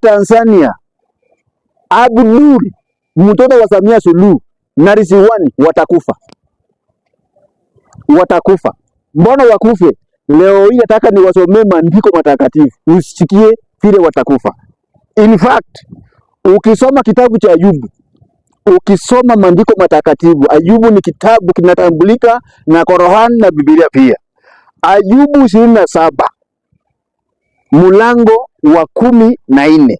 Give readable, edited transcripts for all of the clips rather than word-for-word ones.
Tanzania. Abdul mtoto wa Samia Suluhu na Ridhiwani watakufa. Mbona wakufe? Leo hii nataka niwasomee maandiko matakatifu usikie vile watakufa. In fact, ukisoma kitabu cha Ayubu, ukisoma maandiko matakatifu, Ayubu ni kitabu kinatambulika na Qur'an na Biblia pia. Ayubu 27 mlango wa 14.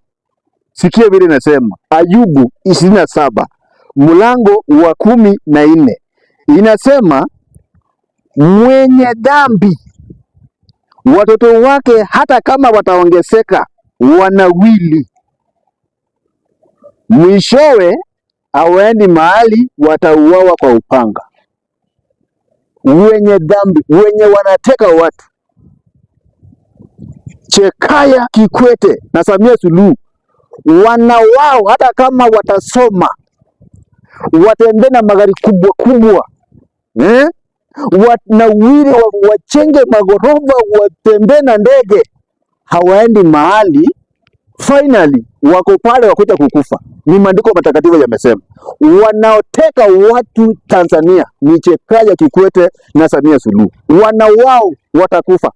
Sikia vile nasema. Ayubu 27 mlango wa 14 inasema, mwenye dhambi watoto wake hata kama wataongezeka wanawili, mwishowe hawaendi mahali, watauawa kwa upanga. Wenye dhambi, wenye wanateka watu, Chekaya, Kikwete na Samia Suluhu, wana wao hata kama watasoma, watembee na magari kubwa, wanawili wachenge magorofa, watembee na ndege, hawaendi mahali, finally wako pale wakuja kukufa. Ni maandiko matakatifu yamesema. Wanaoteka watu Tanzania ni Chekaya, Kikwete na Samia Suluhu. Wana wao watakufa.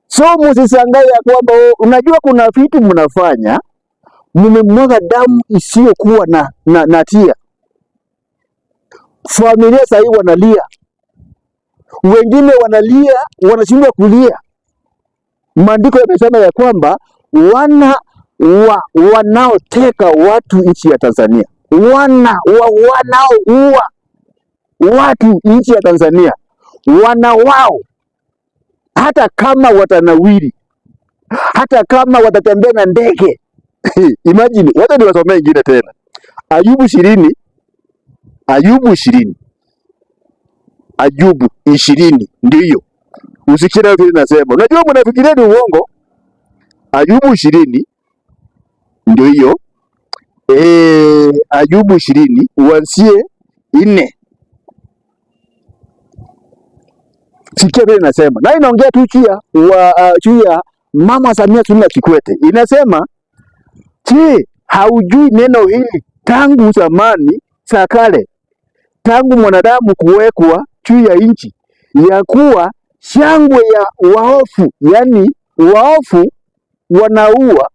So msishangae ya kwamba unajua kuna vitu mnafanya, mmemwaga damu isiyokuwa na tia. Familia sasa wanalia. Wengine wanalia, wanashindwa kulia. Maandiko yamesema ya kwamba wanaoteka watu nchi ya Tanzania, wanaoua watu nchi ya Tanzania, wana wao hata kama watanawiri, hata kama watatembea na ndege. Imagine, wacha niwasomee ingine tena. Ayubu 20 ndio usikie vile nasema. Unajua mnafikiria ni uongo. Ayubu 20 ndio hiyo. Ayubu 20 uanzie 4. Sikia vile nasema. Na inaongea tu juu ya Mama Samia Suluhu Kikwete. Inasema, haujui neno hili tangu zamani za kale, tangu mwanadamu kuwekwa juu ya nchi, ya kuwa shangwe ya waofu, yani waofu wanaua,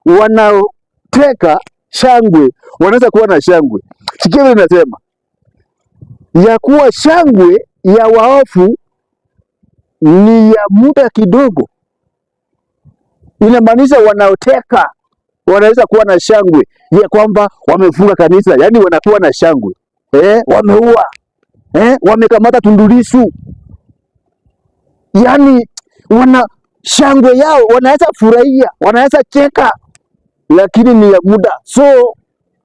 wanaoteka shangwe, wanaweza kuwa na shangwe. Sikia vile nasema, ya kuwa shangwe ya waofu ni ya muda kidogo. Inamaanisha wanaoteka wanaweza kuwa na shangwe ya kwamba wamefunga kanisa, yani wanakuwa na shangwe. Wameua, wamekamata Tundu Lissu, yani wana shangwe yao, wanaweza furahia, wanaweza cheka, lakini ni ya muda. So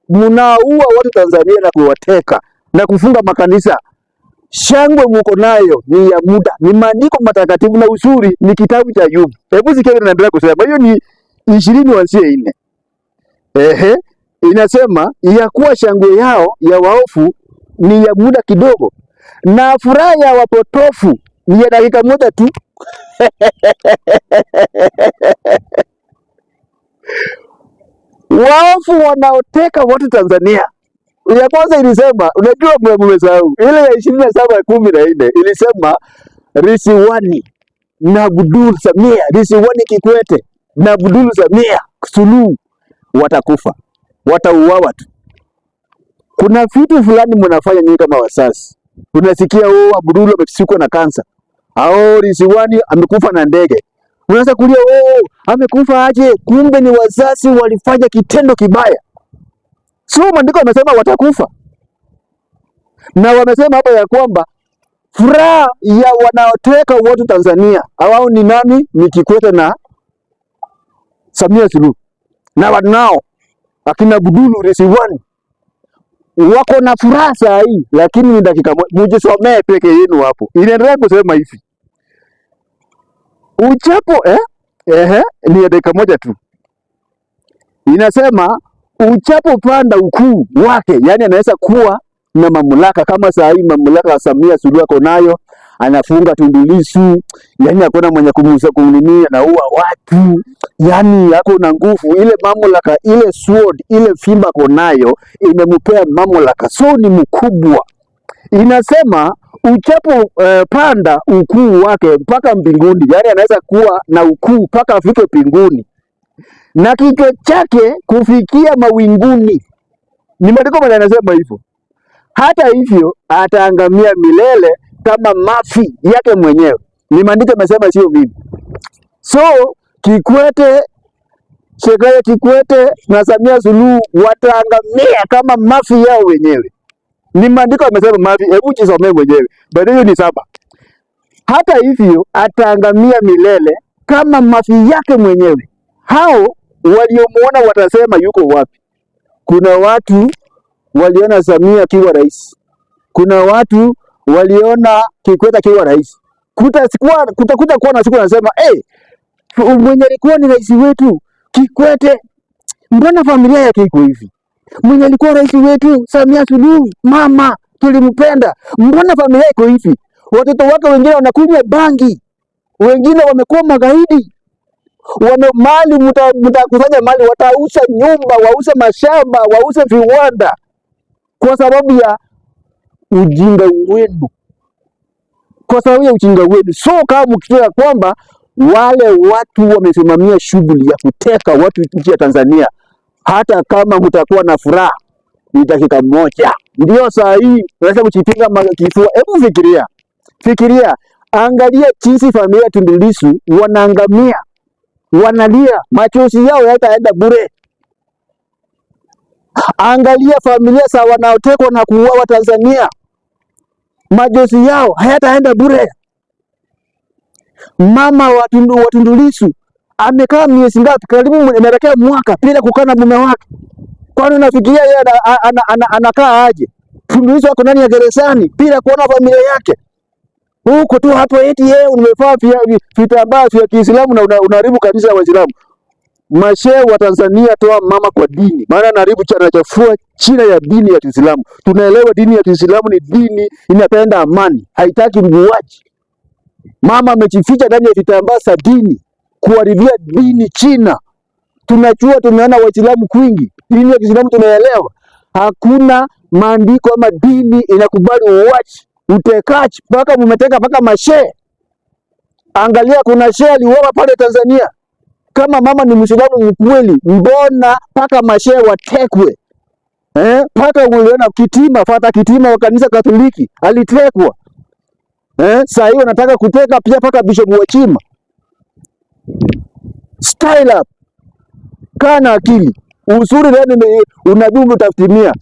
mnaua watu Tanzania na kuwateka na kufunga makanisa, shangwe mko nayo ni ya muda. Ni maandiko matakatifu na uzuri ni kitabu cha Ayubu. Hebu sikia naendelea kusema. Hiyo ni 20:4. Inasema ya kuwa shangwe yao ya waofu ni ya muda kidogo, na furaha ya wapotofu ni ya dakika moja tu. Waofu wanaoteka watu Tanzania. Ya kwanza ilisema, unajua mmesahau, ile ya 27:14 ilisema Ridhiwani na Abdul Samia, Ridhiwani Kikwete na Abdul Samia Suluhu watakufa, watauawa tu. Kuna vitu fulani mnafanya nyinyi kama wazazi. Unasikia Abdul ameshikwa na kansa, au Ridhiwani amekufa na ndege, unaanza kulia amekufa aje? Kumbe ni wazazi walifanya kitendo kibaya. So maandiko yamesema watakufa. Na wamesema hapa ya kwamba furaha ya wanaoteka watu Tanzania, hao ni nani? Ni Kikwete na Samia Suluhu. Na wanao akina Abdul Ridhiwani wako na furaha saa hii, lakini ni dakika moja. Mjisomee peke yenu hapo. Inaendelea kusema hivi. Uchapo ni dakika moja tu. Inasema uchapo panda ukuu wake, yani anaweza kuwa na mamlaka kama saa hii mamlaka ya Samia Suluhu ako nayo, anafunga Tundu Lissu, yani hakuna mwenye kumlimia na uwa watu, yani yako na nguvu, ile mamlaka, ile sword, ile fimba konayo imempea mamlaka, so ni mkubwa. Inasema uchapo panda ukuu wake mpaka mbinguni, yani anaweza kuwa na ukuu mpaka afike mbinguni, na kichwa chake kufikia mawinguni. Ni maandiko yanasema hivyo. Hata hivyo ataangamia milele kama mafi yake mwenyewe. Ni maandiko yamesema, sio mimi. So Kikwete, Sheikh Kikwete na Samia Suluhu wataangamia kama mafi yao wenyewe. Ni maandiko yamesema mafi, hebu jisomee mwenyewe. Bado hiyo ni 7. Hata hivyo ataangamia milele kama mafi yake mwenyewe. Hao waliomuona watasema yuko wapi? Kuna watu waliona Samia akiwa rais. Kuna watu waliona Kikwete akiwa rais. Kutakuja kuwa na siku anasema, mwenye alikuwa ni rais wetu Kikwete, mbona familia yake iko hivi? Mwenye alikuwa rais wetu Samia Suluhu, mama tulimpenda, mbona familia iko hivi? Watoto wake wengine wanakunywa bangi, wengine wamekuwa magaidi. Mali mtakusanya mali, watauza nyumba, wauze mashamba, wauze viwanda kwa sababu ya ujinga wenu. Kwa sababu ya ujinga wenu. So kama mkijua kwamba wale watu wamesimamia shughuli ya kuteka watu nchi ya Tanzania, hata kama mtakuwa na furaha ni dakika moja, ndio saa hii unaweza kujipiga kifua. Hebu fikiria, angalia jinsi familia Tundu Lissu wanaangamia, wanalia, machozi yao hayataenda bure. Angalia familia za wanaotekwa na kuuawa Tanzania, machozi yao hayataenda bure. Mama wa Tundu Lissu amekaa miezi ngapi? Karibu inaelekea mwaka bila kukaa na mume wake. Kwani unafikiria yeye anakaa aje? Tundu Lissu ako ndani ya gerezani bila kuona familia yake. Huko tu hapo eti yeye umevaa vitambaa vya Kiislamu na unaharibu kanisa la Waislamu. Mashehe wa Tanzania, toa mama kwa dini. Maana anaharibu anachafua china ya dini ya Kiislamu. Tunaelewa dini ya Kiislamu ni dini inapenda amani, haitaki mauaji. Mama amejificha ndani ya vitambaa za dini kuharibia dini China. Tunajua, tumeona Waislamu kwingi. Dini ya Kiislamu tunaelewa. Hakuna maandiko ama dini inakubali uachi, utekaji, mpaka mumeteka mpaka mashehe. Angalia, kuna shehe aliuawa pale Tanzania. Kama mama ni Muislamu mkweli, mbona mpaka mashehe watekwe? Mpaka uliona Kitima, Fata Kitima wa kanisa Katoliki alitekwa. Saa hiyo nataka kuteka pia mpaka Bishop Wachima. Style up. Kana akili. Uzuri leo unadumu utafutimia.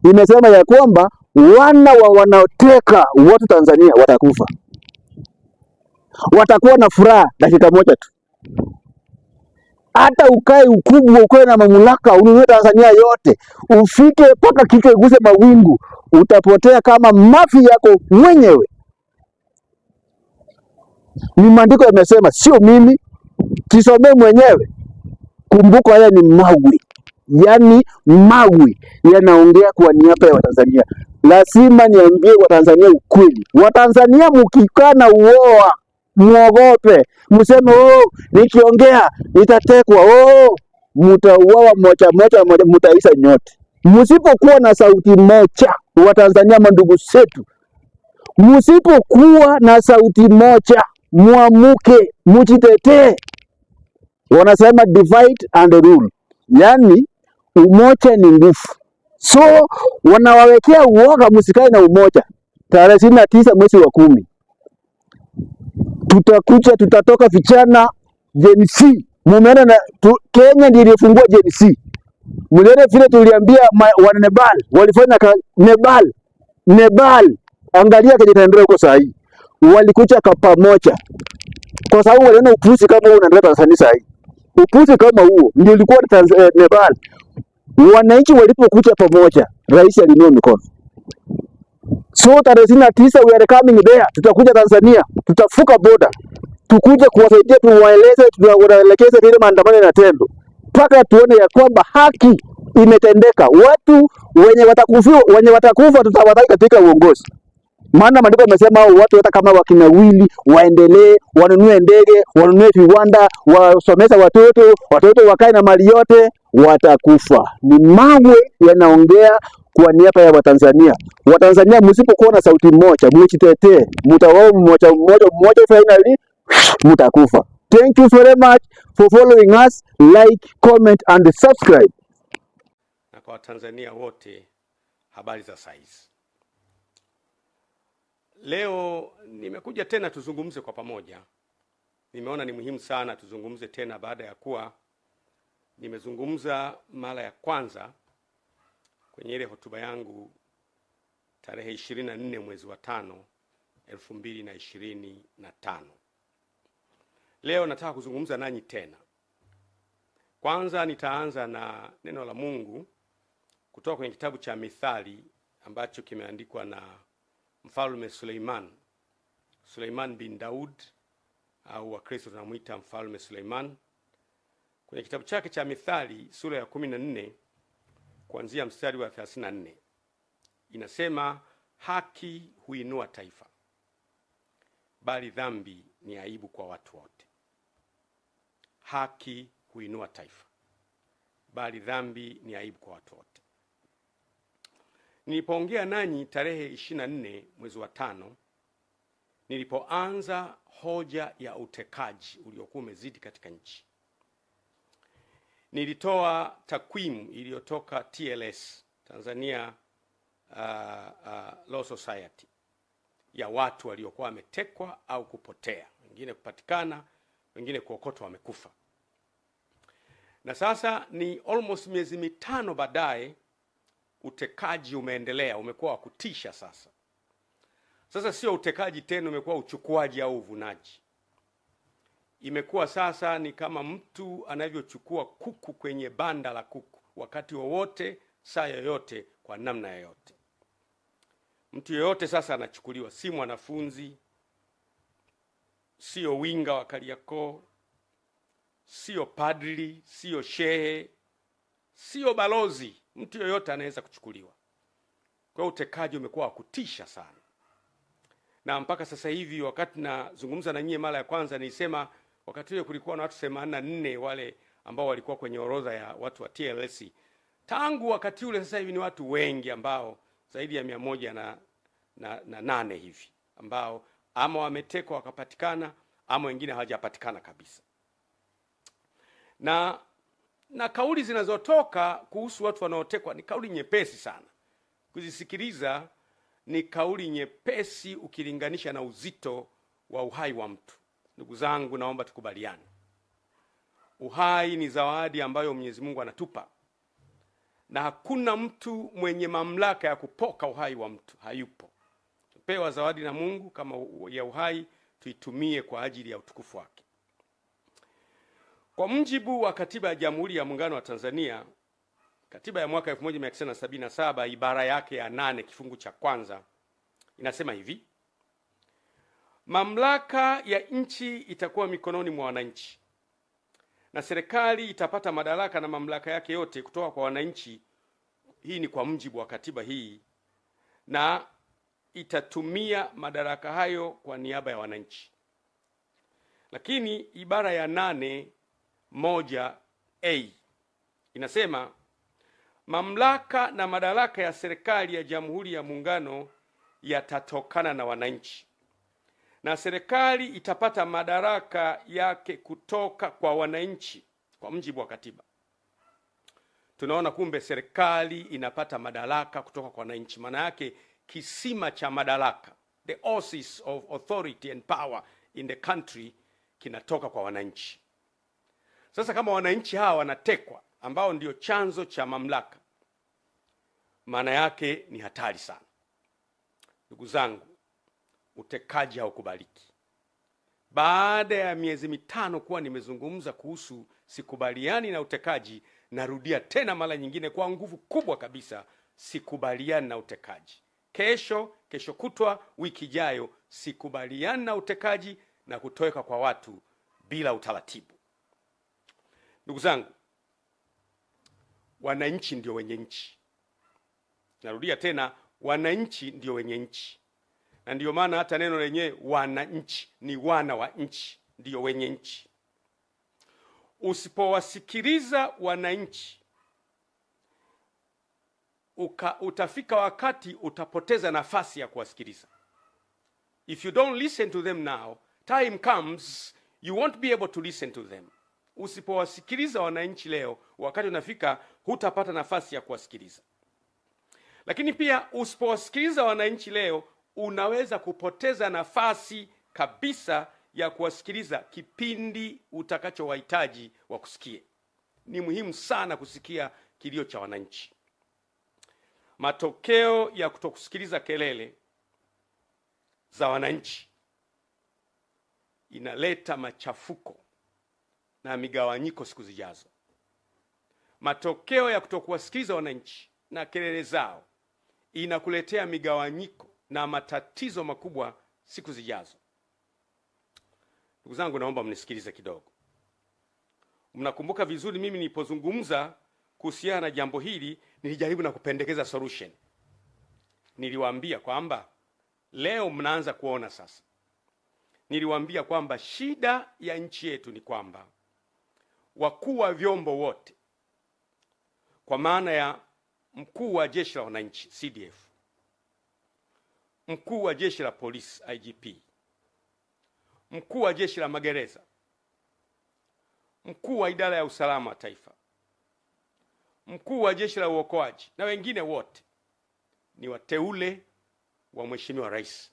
Imesema ya kwamba wana wa wanaoteka watu Tanzania watakufa. Watakuwa na furaha dakika moja tu. Hata ukae ukubwa, ukae na mamlaka, ununue Tanzania yote, ufike mpaka kichwa iguse mawingu, utapotea kama mafi yako mwenyewe. Ni maandiko yamesema, sio mimi. Kisomee mwenyewe. Kumbuka haya ni mawi. Yaani mawi yanaongea kwa niaba ya Watanzania. Lazima niambie Watanzania ukweli. Watanzania mkikana uoa, muogope. Mseme nikiongea nitatekwa. Mtauawa moja, mtaisha nyote. Msipokuwa na sauti moja, Watanzania mandugu zetu, msipokuwa na sauti moja, muamuke, mujitetee. Wanasema divide and rule. Yaani umoja ni nguvu. So wanawawekea uoga, msikae na umoja. Tarehe 29 mwezi wa 10 tutatoka vijana Gen Z. Mumeona na Kenya ndiyo ilifungua Gen Z. Mliona vile tuliambia wana Nepal walifanya Nepal. Angalia kile kinaendelea huko saa hii. Walikuja kwa pamoja. Kwa sababu waliona upuzi kama huo unaendelea Tanzania saa hii. Upuzi kama huo ndio ulikuwa Nepal. Wananchi walipokuja pamoja, rais alinua mikono. So tarehe 29 we are coming there. Tutakuja Tanzania, tutafuka boda. Tukuja kuwasaidia, tuwaeleze, tuwaelekeze vile maandamano na tendo. Mpaka tuone ya kwamba haki imetendeka. Watu wenye watakufa tutawataka katika uongozi. Maana maandiko yamesema watu hata kama wakina Willy waendelee, wanunue ndege, wanunue viwanda, wasomesha watoto wakae na mali yote, watakufa. Ni mawe yanaongea kwa niaba ya Watanzania. Watanzania, msipokuwa na sauti moja, mjitetee, mtawao mmoja finally mtakufa. Thank you very much for following us. Like, comment and subscribe. Na kwa Watanzania wote, habari za saizi. Leo nimekuja tena tuzungumze kwa pamoja. Nimeona ni muhimu sana tuzungumze tena baada ya kuwa nimezungumza mara ya kwanza kwenye ile hotuba yangu tarehe 24 mwezi wa 5 2025. Leo nataka kuzungumza nanyi tena. Kwanza nitaanza na neno la Mungu kutoka kwenye kitabu cha Mithali ambacho kimeandikwa na Mfalme Suleiman bin Daud, au Wakristo tunamuita Mfalme Suleiman. Kwenye kitabu chake cha Mithali sura ya 14 kuanzia mstari wa 34 inasema, haki huinua taifa, bali dhambi ni aibu kwa watu wote. Haki huinua taifa, bali dhambi ni aibu kwa watu wote. Nilipoongea nanyi tarehe 24 mwezi wa 5, nilipoanza hoja ya utekaji uliokuwa umezidi katika nchi, nilitoa takwimu iliyotoka TLS, Tanzania Law Society, ya watu waliokuwa wametekwa au kupotea, wengine kupatikana, wengine kuokotwa wamekufa. Na sasa ni almost miezi 5 baadaye, utekaji umeendelea, umekuwa wa kutisha sasa. Sasa sio utekaji tena, umekuwa uchukuaji au uvunaji. Imekuwa sasa ni kama mtu anavyochukua kuku kwenye banda la kuku, wakati wowote, saa yoyote, kwa namna yoyote. Mtu yoyote sasa anachukuliwa, si mwanafunzi, sio winga wa Kariakoo, sio padri, sio shehe, sio balozi. Mtu yoyote anaweza kuchukuliwa. Kwa utekaji umekuwa wa kutisha sana. Na mpaka sasa hivi, wakati nazungumza na nyie mara ya kwanza, nilisema wakati ule kulikuwa na watu 84 wale ambao walikuwa kwenye orodha ya watu wa TLS. Tangu wakati ule sasa hivi ni watu wengi, ambao zaidi ya 108 hivi, ambao ama wametekwa wakapatikana, ama wengine hawajapatikana kabisa. Na kauli zinazotoka kuhusu watu wanaotekwa ni kauli nyepesi sana kuzisikiliza. Ni kauli nyepesi ukilinganisha na uzito wa uhai wa mtu. Ndugu zangu, naomba tukubaliane, uhai ni zawadi ambayo Mwenyezi Mungu anatupa, na hakuna mtu mwenye mamlaka ya kupoka uhai wa mtu, hayupo. Tupewa zawadi na Mungu kama ya uhai, tuitumie kwa ajili ya utukufu wake. Kwa mujibu wa Katiba ya Jamhuri ya Muungano wa Tanzania, katiba ya mwaka 1977, ibara yake ya 8 kifungu cha kwanza inasema hivi: mamlaka ya nchi itakuwa mikononi mwa wananchi, na serikali itapata madaraka na mamlaka yake yote kutoka kwa wananchi. Hii ni kwa mujibu wa katiba hii, na itatumia madaraka hayo kwa niaba ya wananchi. Lakini ibara ya 8(1)(a) inasema mamlaka na madaraka ya serikali ya Jamhuri ya Muungano yatatokana na wananchi, na serikali itapata madaraka yake kutoka kwa wananchi kwa mujibu wa katiba. Tunaona kumbe serikali inapata madaraka kutoka kwa wananchi. Maana yake kisima cha madaraka, the oasis of authority and power in the country, kinatoka kwa wananchi. Sasa kama wananchi hawa wanatekwa, ambao ndio chanzo cha mamlaka, maana yake ni hatari sana. Ndugu zangu, utekaji haukubaliki. Baada ya miezi 5 kuwa nimezungumza kuhusu sikubaliani na utekaji, narudia tena mara nyingine kwa nguvu kubwa kabisa, sikubaliani na utekaji. Kesho kutwa, wiki ijayo, sikubaliani na utekaji na kutoweka kwa watu bila utaratibu. Ndugu zangu, wananchi ndio wenye nchi. Narudia tena, wananchi ndio wenye nchi. Na ndiyo maana hata neno lenyewe wananchi ni wana wa nchi, ndiyo wenye nchi. Usipowasikiliza wananchi, utafika wakati utapoteza nafasi ya kuwasikiliza. If you don't listen to them now, time comes you won't be able to listen to them. Usipowasikiliza wananchi leo, wakati unafika hutapata nafasi ya kuwasikiliza. Lakini pia usipowasikiliza wananchi leo, unaweza kupoteza nafasi kabisa ya kuwasikiliza kipindi utakachowahitaji wakusikie. Ni muhimu sana kusikia kilio cha wananchi. Matokeo ya kutokusikiliza kelele za wananchi inaleta machafuko na migawanyiko siku zijazo. Matokeo ya kutokuwasikiliza wananchi na kelele zao inakuletea migawanyiko na matatizo makubwa siku zijazo. Ndugu zangu, naomba mnisikilize kidogo. Mnakumbuka vizuri mimi nilipozungumza kuhusiana na jambo hili, nilijaribu na kupendekeza solution. Niliwaambia kwamba leo mnaanza kuona sasa. Niliwaambia kwamba shida ya nchi yetu ni kwamba wakuu wa vyombo wote, kwa maana ya mkuu wa jeshi la wananchi CDF, mkuu wa jeshi la polisi IGP, mkuu wa jeshi la magereza, mkuu wa idara ya usalama wa taifa, mkuu wa jeshi la uokoaji na wengine wote ni wateule wa Mheshimiwa Rais.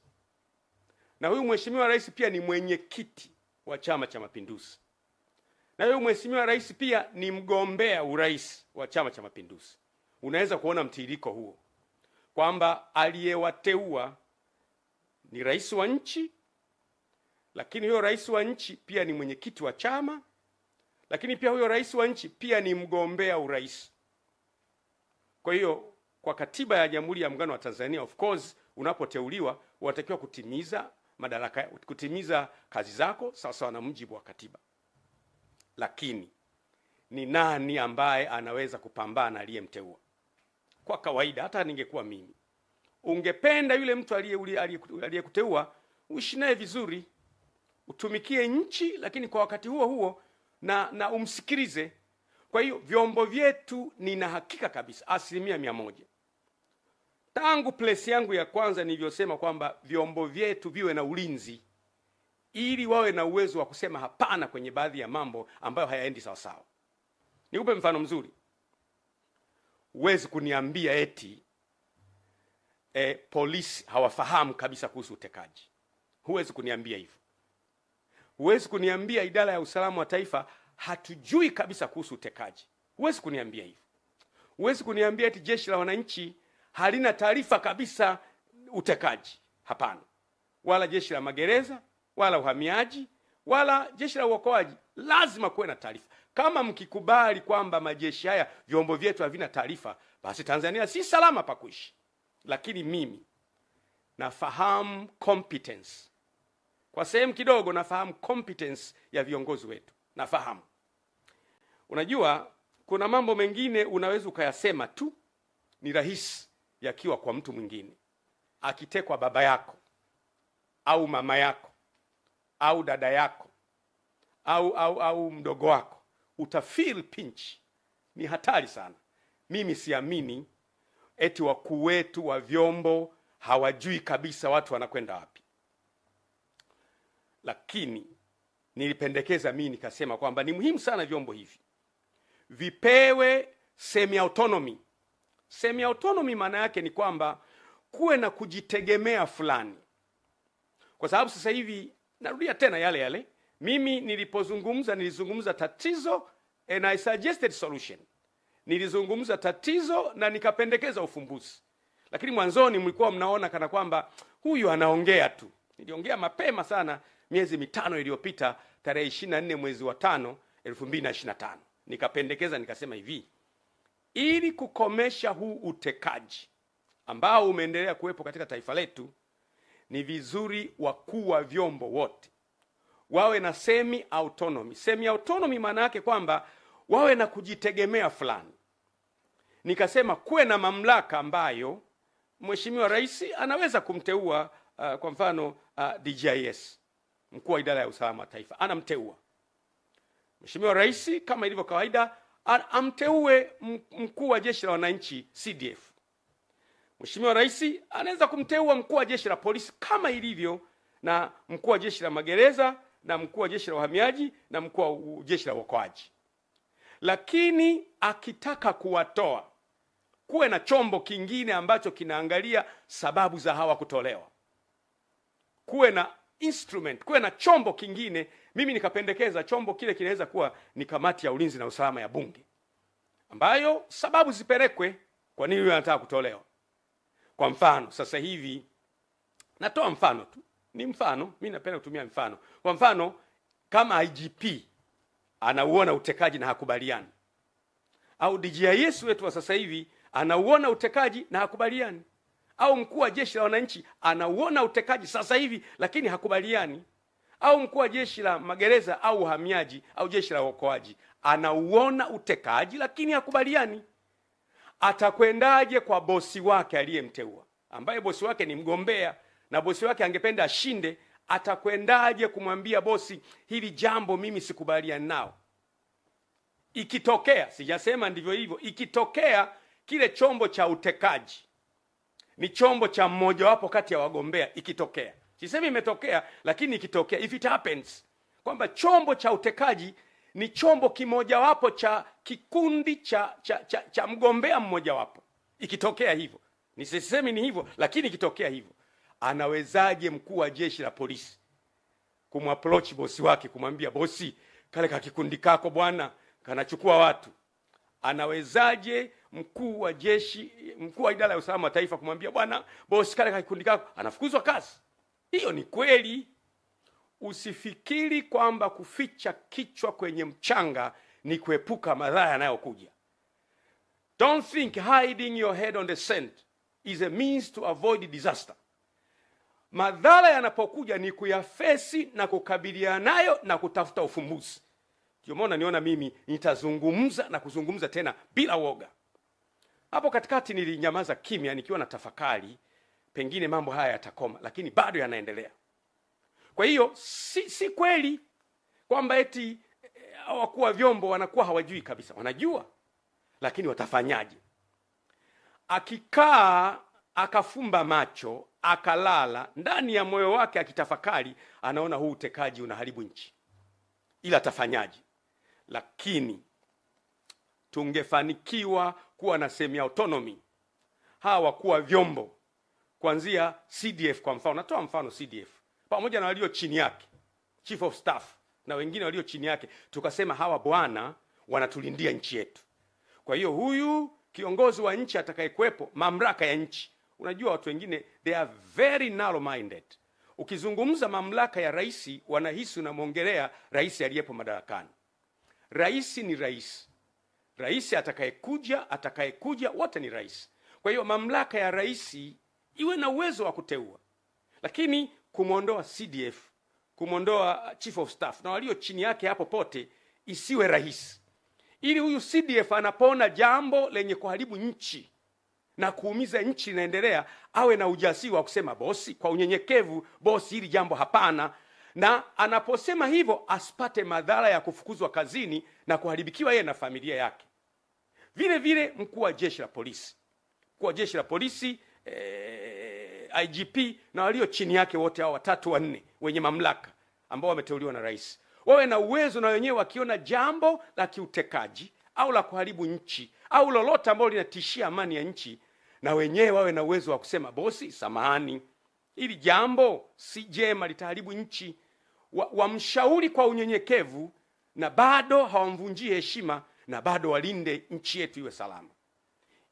Na huyu Mheshimiwa Rais pia ni mwenyekiti wa Chama cha Mapinduzi. Na huyu Mheshimiwa Rais pia ni mgombea urais wa Chama cha Mapinduzi. Unaweza kuona mtiririko huo kwamba aliyewateua ni rais wa nchi, lakini huyo rais wa nchi pia ni mwenyekiti wa chama, lakini pia huyo rais wa nchi pia ni mgombea urais. Kwa hiyo kwa katiba ya Jamhuri ya Muungano wa Tanzania, of course, unapoteuliwa unatakiwa kutimiza kazi zako sawa sawa na mujibu wa katiba. Lakini ni nani ambaye anaweza kupambana aliyemteua? Kwa kawaida, hata ningekuwa mimi, ungependa yule mtu aliyekuteua uishi naye vizuri, utumikie nchi, lakini kwa wakati huo huo na umsikilize. Kwa hiyo vyombo vyetu, nina hakika kabisa 100%, tangu place yangu ya kwanza nilivyosema kwamba vyombo vyetu viwe na ulinzi ili wawe na uwezo wa kusema hapana kwenye baadhi ya mambo ambayo hayaendi sawa sawa. Nikupe mfano mzuri. Huwezi kuniambia eti polisi hawafahamu kabisa kuhusu utekaji. Huwezi kuniambia hivyo. Huwezi kuniambia idara ya usalama wa taifa hatujui kabisa kuhusu utekaji. Huwezi kuniambia hivyo. Huwezi kuniambia eti jeshi la wananchi halina taarifa kabisa utekaji. Hapana. Wala jeshi la magereza, wala uhamiaji, wala jeshi la uokoaji. Lazima kuwe na taarifa. Kama mkikubali kwamba majeshi haya, vyombo vyetu havina taarifa, basi Tanzania si salama pa kuishi. Lakini mimi nafahamu competence. Kwa sehemu kidogo nafahamu competence ya viongozi wetu. Nafahamu. Unajua, kuna mambo mengine unaweza ukayasema tu, ni rahisi yakiwa kwa mtu mwingine. Akitekwa baba yako au mama yako au dada yako au mdogo wako, utafeel pinch. Ni hatari sana. Mimi siamini eti wakuu wetu wa vyombo hawajui kabisa watu wanakwenda wapi. Lakini nilipendekeza mimi nikasema kwamba ni muhimu sana vyombo hivi vipewe semi autonomy. Semi autonomy maana yake ni kwamba kuwe na kujitegemea fulani. Kwa sababu sasa hivi narudia tena yale yale. Mimi nilizungumza tatizo and I suggested solution. Nilizungumza tatizo na nikapendekeza ufumbuzi. Lakini mwanzoni mlikuwa mnaona kana kwamba huyu anaongea tu. Niliongea mapema sana miezi 5 iliyopita, tarehe 24 mwezi wa 5 2025. Nikapendekeza nikasema hivi: ili kukomesha huu utekaji ambao umeendelea kuwepo katika taifa letu, ni vizuri wakuu wa vyombo wote wawe na semi autonomy. Semi autonomy maana yake kwamba wawe na kujitegemea fulani. Nikasema kuwe na mamlaka ambayo Mheshimiwa Rais anaweza kumteua kwa mfano DGIS, mkuu wa idara ya usalama wa taifa, anamteua Mheshimiwa Rais kama ilivyo kawaida, amteue mkuu wa jeshi la wananchi CDF. Mheshimiwa Rais anaweza kumteua mkuu wa jeshi la polisi kama ilivyo, na mkuu wa jeshi la magereza, na mkuu wa jeshi la uhamiaji, na mkuu wa jeshi la uokoaji. Lakini akitaka kuwatoa, kuwe na chombo kingine ambacho kinaangalia sababu za hawa kutolewa. Kuwe na instrument, kuwe na chombo kingine. Mimi nikapendekeza chombo kile kinaweza kuwa ni kamati ya ulinzi na usalama ya Bunge, ambayo sababu zipelekwe kwa nini anataka kutolewa. Kwa mfano, sasa hivi natoa mfano tu, ni mfano, mimi napenda kutumia mfano. Kwa mfano, kama IGP anauona utekaji na hakubaliani, au DGIS wetu wa sasa hivi anauona utekaji na hakubaliani, au mkuu wa jeshi la wananchi anauona utekaji sasa hivi lakini hakubaliani, au mkuu wa jeshi la magereza au uhamiaji au jeshi la uokoaji anauona utekaji lakini hakubaliani, atakwendaje kwa bosi wake aliyemteua, ambaye bosi wake ni mgombea na bosi wake angependa ashinde? Atakwendaje kumwambia bosi, hili jambo mimi sikubaliani nao? Ikitokea, sijasema ndivyo hivyo, ikitokea kile chombo cha utekaji ni chombo cha mmoja wapo kati ya wagombea, ikitokea, sisemi imetokea, lakini ikitokea, if it happens, kwamba chombo cha utekaji ni chombo kimoja wapo cha kikundi cha mgombea mmoja wapo, ikitokea hivyo, nisisemi ni hivyo, lakini ikitokea hivyo, anawezaje mkuu wa jeshi la polisi kumapproach bosi wake kumwambia, bosi, kale ka kikundi kako bwana kanachukua watu? Anawezaje mkuu wa jeshi, mkuu wa idara ya usalama wa taifa kumwambia, bwana bosi, kale ka kikundi kako anafukuzwa kazi? Hiyo ni kweli. Usifikiri kwamba kuficha kichwa kwenye mchanga ni kuepuka madhara yanayokuja. Don't think hiding your head on the sand is a means to avoid disaster. Madhara yanapokuja ni kuyafesi na kukabiliana nayo na kutafuta ufumbuzi. Ndio maana niona mimi nitazungumza na kuzungumza tena bila woga. Hapo katikati nilinyamaza kimya nikiwa na tafakari, pengine mambo haya yatakoma, lakini bado yanaendelea. Kwa hiyo si kweli kwamba eti wakuu wa vyombo wanakuwa hawajui kabisa. Wanajua, lakini watafanyaje? Akikaa akafumba macho akalala, ndani ya moyo wake akitafakari, anaona huu utekaji unaharibu nchi, ila atafanyaje? Lakini tungefanikiwa kuwa na semi autonomy, hawa wakuu wa vyombo kuanzia CDF kwa mfano, natoa mfano CDF pamoja na walio chini yake, chief of staff na wengine walio chini yake, tukasema hawa bwana wanatulindia nchi yetu. Kwa hiyo huyu kiongozi wa nchi atakayekuepo, mamlaka ya nchi, unajua watu wengine they are very narrow minded. Ukizungumza mamlaka ya rais, wanahisi unamwongelea rais aliyepo madarakani. Rais ni rais, rais atakayekuja wote ni rais. Kwa hiyo mamlaka ya rais iwe na uwezo wa kuteua, lakini kumwondoa CDF, kumwondoa chief of staff na walio chini yake hapo pote isiwe rahisi, ili huyu CDF anapoona jambo lenye kuharibu nchi na kuumiza nchi inaendelea, awe na ujasiri wa kusema, bosi, kwa unyenyekevu, bosi, hili jambo hapana. Na anaposema hivyo asipate madhara ya kufukuzwa kazini na kuharibikiwa yeye na familia yake. Vile vile mkuu wa jeshi la polisi, mkuu wa jeshi la polisi, IGP na walio chini yake wote hao watatu wanne wenye mamlaka ambao wameteuliwa na rais, wawe na uwezo na wenyewe wakiona jambo la kiutekaji au la kuharibu nchi au lolote ambalo linatishia amani ya nchi, na wenyewe wawe na uwezo wa kusema, bosi, samahani, hili jambo si jema, litaharibu nchi. Wamshauri kwa unyenyekevu, na bado hawamvunjie heshima, na bado walinde nchi yetu iwe salama.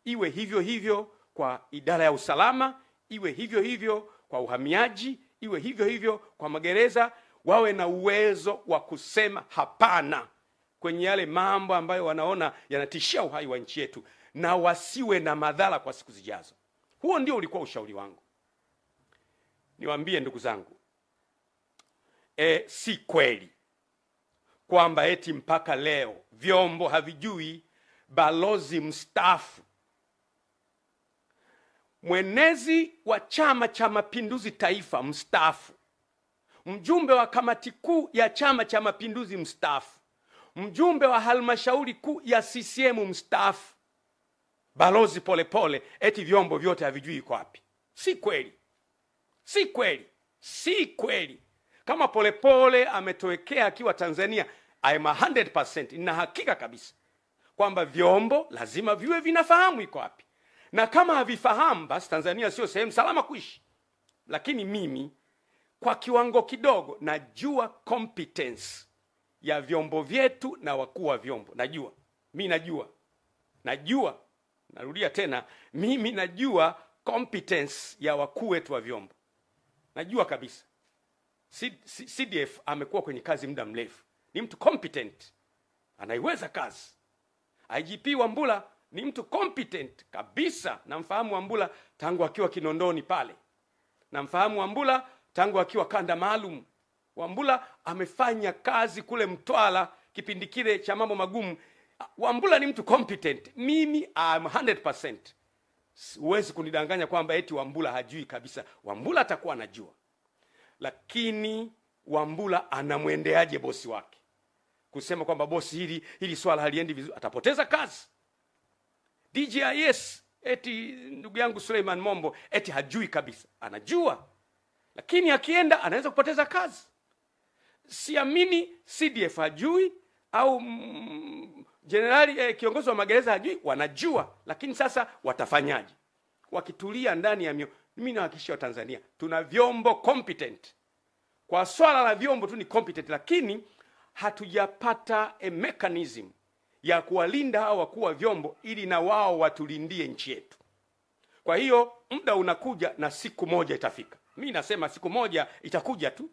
Iwe hivyo hivyo kwa idara ya usalama, iwe hivyo hivyo kwa uhamiaji, iwe hivyo hivyo kwa magereza. Wawe na uwezo wa kusema hapana kwenye yale mambo ambayo wanaona yanatishia uhai wa nchi yetu, na wasiwe na madhara kwa siku zijazo. Huo ndio ulikuwa ushauri wangu. Niwaambie ndugu zangu, si kweli kwamba eti mpaka leo vyombo havijui balozi mstaafu mwenezi wa Chama cha Mapinduzi Taifa mstaafu, mjumbe wa kamati kuu ya Chama cha Mapinduzi mstaafu, mjumbe wa halmashauri kuu ya CCM mstaafu, Balozi Polepole, eti vyombo vyote havijui iko wapi. Si kweli, si kweli, si kweli. Kama Polepole ametowekea akiwa Tanzania, I am 100%, nina hakika kabisa kwamba vyombo lazima viwe vinafahamu iko wapi, na kama havifahamu basi Tanzania sio sehemu salama kuishi. Lakini mimi kwa kiwango kidogo najua competence ya vyombo vyetu na wakuu wa vyombo. Najua, narudia tena, mimi najua competence ya wakuu wetu wa vyombo. Najua kabisa. CDF amekuwa kwenye kazi muda mrefu, ni mtu competent, anaiweza kazi. IGP Wambura ni mtu competent kabisa, namfahamu Wambura tangu akiwa Kinondoni pale, namfahamu Wambura tangu akiwa kanda maalum. Wambura amefanya kazi kule Mtwara kipindi kile cha mambo magumu. Wambura ni mtu competent. Mimi I'm 100%. Huwezi kunidanganya kwamba eti Wambura hajui kabisa. Wambura atakuwa anajua. Lakini Wambura anamwendeaje bosi wake? Kusema kwamba bosi hili swala haliendi vizuri, atapoteza kazi. DJIS eti ndugu yangu Suleiman Mombo eti hajui kabisa. Anajua. Lakini akienda anaweza kupoteza kazi. Siamini CDF hajui au generali kiongozi wa magereza hajui. Wanajua, lakini sasa watafanyaje? Wakitulia ndani ya mimi nawahakikishia Tanzania tuna vyombo competent. Kwa swala la vyombo tu ni competent, lakini hatujapata a mechanism ya kuwalinda hao wakuu wa vyombo ili na wao watulindie nchi yetu. Kwa hiyo muda unakuja na siku moja itafika. Mimi nasema siku moja itakuja tu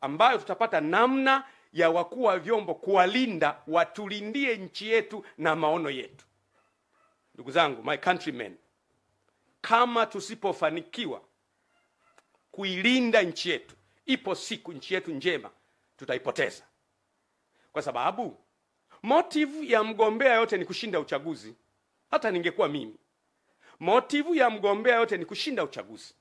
ambayo tutapata namna ya wakuu wa vyombo kuwalinda, watulindie nchi yetu na maono yetu. Ndugu zangu, my countrymen, kama tusipofanikiwa kuilinda nchi yetu, ipo siku nchi yetu njema tutaipoteza. Kwa sababu motive ya mgombea yote ni kushinda uchaguzi. Hata ningekuwa mimi, motive ya mgombea yote ni kushinda uchaguzi,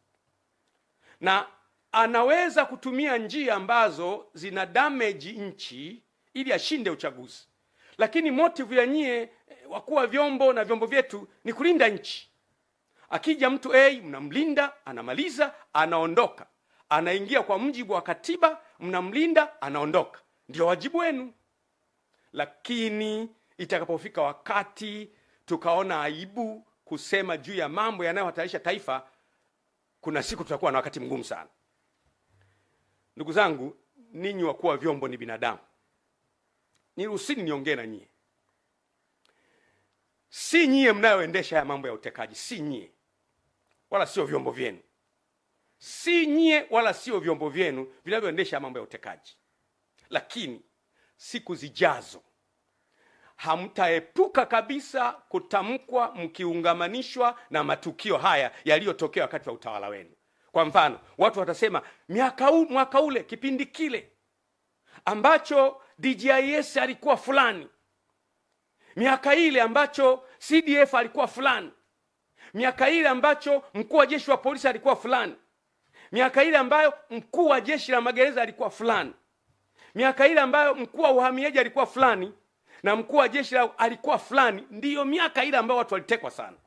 na anaweza kutumia njia ambazo zina damage nchi ili ashinde uchaguzi. Lakini motive ya nyie wakuu wa vyombo na vyombo vyetu ni kulinda nchi. Akija mtu mnamlinda, anamaliza, anaondoka, anaingia kwa mujibu wa katiba, mnamlinda, anaondoka. Ndio wajibu wenu. Lakini itakapofika wakati tukaona aibu kusema juu ya mambo yanayohatarisha taifa, kuna siku tutakuwa na wakati mgumu sana. Ndugu zangu, ninyi wakuu wa vyombo ni binadamu. Niruhusini niongee na nyie. Si nyie mnayoendesha ya mambo ya utekaji, si nyie. Wala sio vyombo vyenu. Si nyie wala sio vyombo vyenu vinavyoendesha mambo ya utekaji. Lakini siku zijazo hamtaepuka kabisa kutamkwa mkiungamanishwa na matukio haya yaliyotokea wakati wa utawala wenu. Kwa mfano, watu watasema mwaka ule kipindi kile ambacho DJIS alikuwa fulani, miaka ile ambacho CDF alikuwa fulani, miaka ile ambacho mkuu wa jeshi wa polisi alikuwa fulani, miaka ile ambayo mkuu wa jeshi la magereza alikuwa fulani, miaka ile ambayo mkuu wa uhamiaji alikuwa fulani na mkuu wa jeshi alikuwa fulani. Ndiyo miaka ile ambayo watu walitekwa sana.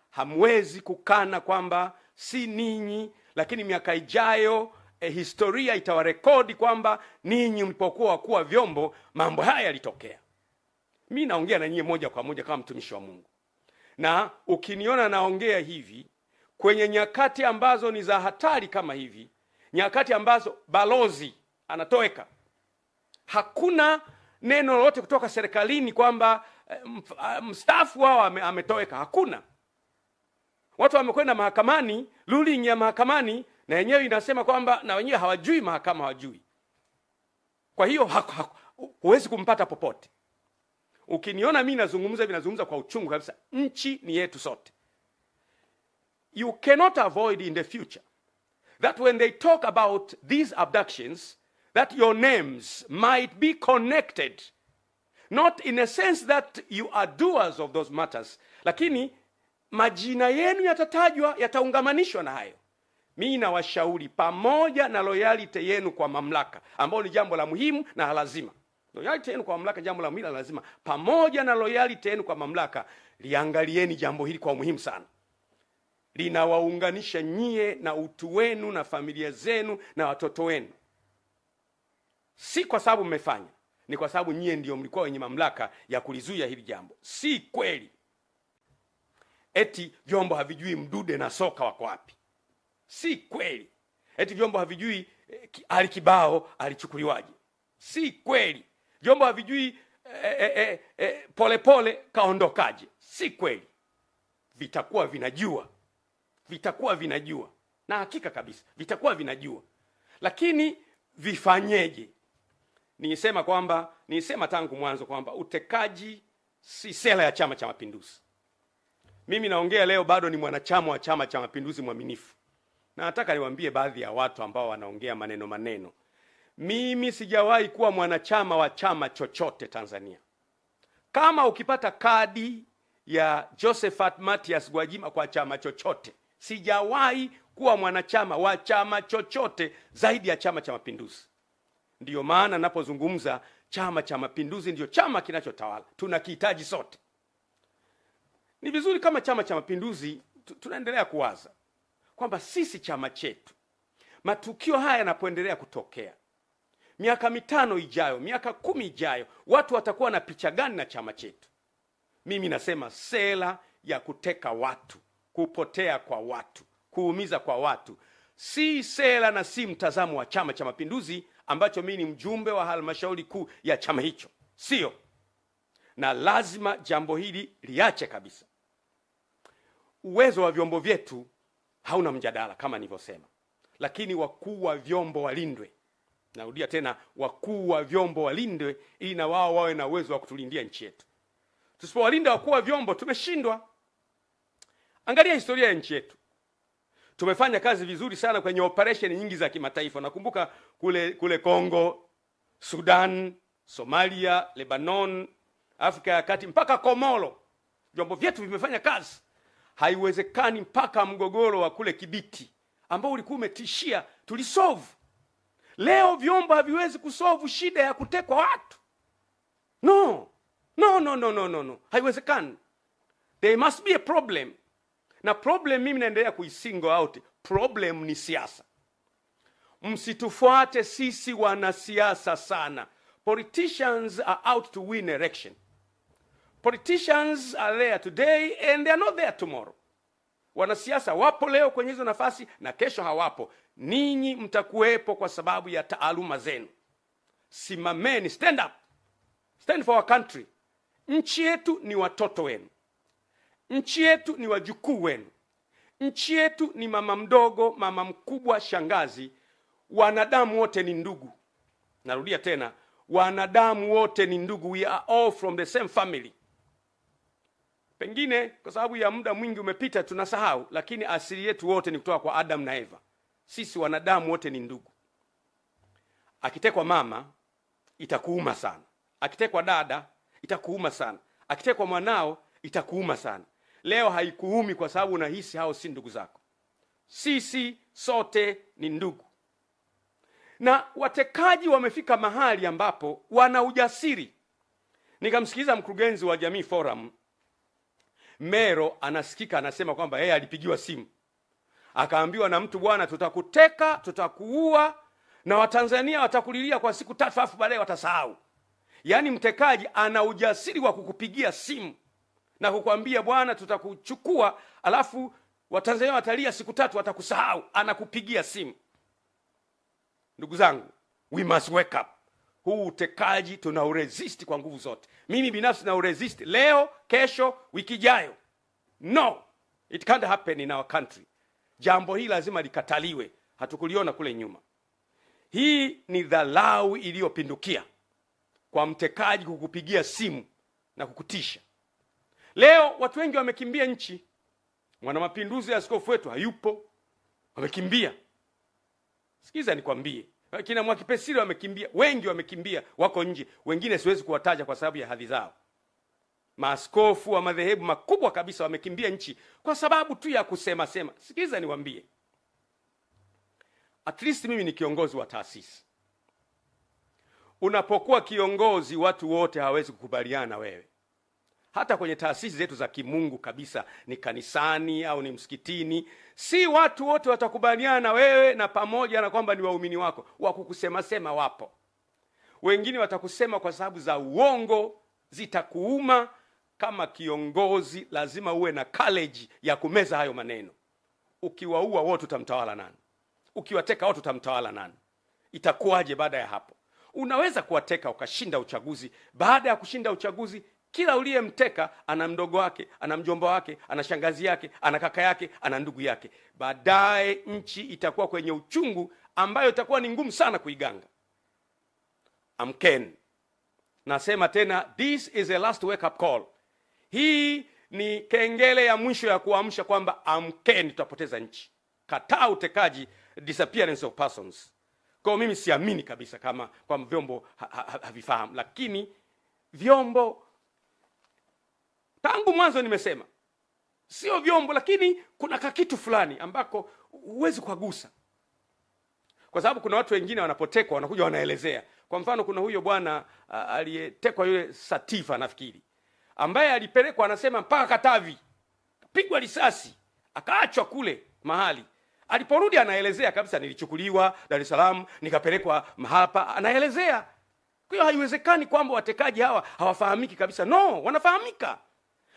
Hamwezi kukana kwamba si ninyi, lakini miaka ijayo historia itawarekodi kwamba ninyi mlipokuwa wakuu wa vyombo mambo haya yalitokea. Mimi naongea na nyinyi moja kwa moja kama mtumishi wa Mungu. Na ukiniona naongea hivi kwenye nyakati ambazo ni za hatari kama hivi, nyakati ambazo balozi anatoweka, hakuna neno lolote kutoka serikalini kwamba mstaafu wao ametoweka. Hakuna. Watu wamekwenda mahakamani, ruling ya mahakamani na yenyewe inasema kwamba na wenyewe hawajui, mahakama hawajui. Kwa hiyo huwezi kumpata popote. Ukiniona mimi nazungumza kwa uchungu kabisa. Nchi ni yetu sote. You cannot avoid in the future that when they talk about these abductions, that your names might be connected, not in a sense that you are doers of those matters, lakini majina yenu yatatajwa, yataungamanishwa na hayo. Mimi nawashauri, pamoja na loyalty yenu kwa mamlaka, ambao ni jambo la muhimu na lazima. Loyalty yenu kwa mamlaka jambo la muhimu na lazima. Pamoja na loyalty yenu kwa mamlaka, liangalieni jambo hili kwa muhimu sana. Linawaunganisha nyie na utu wenu na familia zenu na watoto wenu. Si kwa sababu mmefanya, ni kwa sababu nyie ndio mlikuwa wenye mamlaka ya kulizuia hili jambo. Si kweli eti vyombo havijui Mdude na Soka wako wapi. Si kweli eti vyombo havijui Ali Kibao alichukuliwaje. Si kweli vyombo havijui Polepole kaondokaje. Si kweli. Vitakuwa vinajua. Vitakuwa vinajua. Na hakika kabisa vitakuwa vinajua. Lakini vifanyeje? Nisema tangu mwanzo kwamba utekaji si sera ya Chama cha Mapinduzi. Mimi naongea leo bado ni mwanachama wa Chama cha Mapinduzi mwaminifu. Na nataka niwaambie baadhi ya watu ambao wanaongea maneno. Mimi sijawahi kuwa mwanachama wa chama chochote Tanzania. Kama ukipata kadi ya Josephat Mathias Gwajima kwa chama chochote, sijawahi kuwa mwanachama wa chama chochote zaidi ya Chama cha Mapinduzi. Ndiyo maana napozungumza Chama cha Mapinduzi ndio chama kinachotawala. Tunakihitaji sote. Ni vizuri kama Chama cha Mapinduzi tunaendelea kuwaza kwamba sisi chama chetu, matukio haya yanapoendelea kutokea, miaka 5 ijayo, miaka 10 ijayo, watu watakuwa na picha gani na chama chetu? Mimi nasema sera ya kuteka watu, kupotea kwa watu, kuumiza kwa watu, si sera na si mtazamo wa Chama cha Mapinduzi ambacho mimi ni mjumbe wa halmashauri kuu ya chama hicho. Sio. Na lazima jambo hili liache kabisa. Uwezo wa vyombo vyetu hauna mjadala kama nilivyosema. Lakini wakuu wa vyombo walindwe. Narudia tena, wakuu wa vyombo walindwe ili na wao wawe na uwezo wa kutulindia nchi yetu. Tusipowalinda wakuu wa vyombo tumeshindwa. Angalia historia ya nchi yetu. Tumefanya kazi vizuri sana kwenye operation nyingi za kimataifa. Nakumbuka kule Kongo, Sudan, Somalia, Lebanon, Afrika ya Kati, mpaka Komoro. Vyombo vyetu vimefanya kazi. Haiwezekani mpaka mgogoro wa kule Kibiti ambao ulikuwa umetishia tulisolve. Leo vyombo haviwezi kusolve shida ya kutekwa watu. No. Haiwezekani. There must be a problem. Na problem mimi naendelea kuisingle out. Problem ni siasa. Msitufuate sisi wanasiasa sana. Politicians are out to win election. Politicians are there today and they are not there tomorrow. Wanasiasa wapo leo kwenye hizo nafasi na kesho hawapo. Ninyi mtakuwepo kwa sababu ya taaluma zenu. Simameni, stand up. Stand for our country. Nchi yetu ni watoto wenu. Nchi yetu ni wajukuu wenu. Nchi yetu ni mama mdogo, mama mkubwa, shangazi. Wanadamu wote ni ndugu. Narudia tena, wanadamu wote ni ndugu. We are all from the same family. Pengine kwa sababu ya muda mwingi umepita tunasahau, lakini asili yetu wote ni kutoka kwa Adam na Eva. Sisi wanadamu wote ni ndugu. Akitekwa mama itakuuma sana. Akitekwa dada itakuuma sana. Akitekwa mwanao itakuuma sana. Leo haikuumi kwa sababu unahisi hao si ndugu zako. Sisi sote ni ndugu. Na watekaji wamefika mahali ambapo wana ujasiri. Nikamsikiza mkurugenzi wa Jamii Forum Mero anasikika anasema kwamba yeye alipigiwa simu. Akaambiwa na mtu, bwana, tutakuteka, tutakuua na Watanzania watakulilia kwa siku 3 afu baadaye watasahau. Yaani mtekaji ana ujasiri wa kukupigia simu na kukwambia, bwana, tutakuchukua, alafu Watanzania watalia siku 3 watakusahau. Anakupigia simu. Ndugu zangu, we must wake up. Huu utekaji tunauresist kwa nguvu zote. Mimi binafsi nauresist leo, kesho, wiki ijayo. No, it can't happen in our country. Jambo hili lazima likataliwe. Hatukuliona kule nyuma. Hii ni dharau iliyopindukia kwa mtekaji kukupigia simu na kukutisha. Leo watu wengi wamekimbia nchi. Mwana mapinduzi ya askofu wetu hayupo. Wamekimbia. Sikiza nikwambie. Kina Mwakipesile wamekimbia. Wengi wamekimbia, wako nje. Wengine siwezi kuwataja kwa sababu ya hadhi zao. Maaskofu wa madhehebu makubwa kabisa wamekimbia nchi kwa sababu tu ya kusema sema. Sikiliza niwaambie, at least mimi ni kiongozi wa taasisi. Unapokuwa kiongozi, watu wote hawawezi kukubaliana wewe. Hata kwenye taasisi zetu za kimungu kabisa, ni kanisani au ni msikitini, si watu wote watakubaliana na wewe, na pamoja na kwamba ni waumini wako, wakukusema sema wapo. Wengine watakusema kwa sababu za uongo, zitakuuma. Kama kiongozi lazima uwe na courage ya kumeza hayo maneno. Ukiwaua wote utamtawala nani? Ukiwateka wote utamtawala nani? Itakuwaje baada ya hapo? Unaweza kuwateka ukashinda uchaguzi. Baada ya kushinda uchaguzi, kila uliyemteka ana mdogo wake, ana mjomba wake, ana shangazi yake, ana kaka yake, ana ndugu yake. Baadaye nchi itakuwa kwenye uchungu ambayo itakuwa ni ngumu sana kuiganga. Amkeni. Nasema tena, this is a last wake up call. Hii ni kengele ya mwisho ya kuamsha kwamba amkeni, tutapoteza nchi. Kataa utekaji, disappearance of persons. Kwa mimi siamini kabisa kama kwa vyombo havifahamu, lakini vyombo tangu mwanzo nimesema sio vyombo, lakini kuna kakitu fulani ambako huwezi kugusa. Kwa sababu kuna watu wengine wanapotekwa wanakuja wanaelezea. Kwa mfano, kuna huyo bwana aliyetekwa, yule Satifa nafikiri, ambaye alipelekwa anasema mpaka Katavi, pigwa risasi, akaachwa kule mahali. Aliporudi anaelezea kabisa, nilichukuliwa Dar es Salaam nikapelekwa hapa, anaelezea. Kwa hiyo haiwezekani kwamba watekaji hawa hawafahamiki kabisa. No, wanafahamika.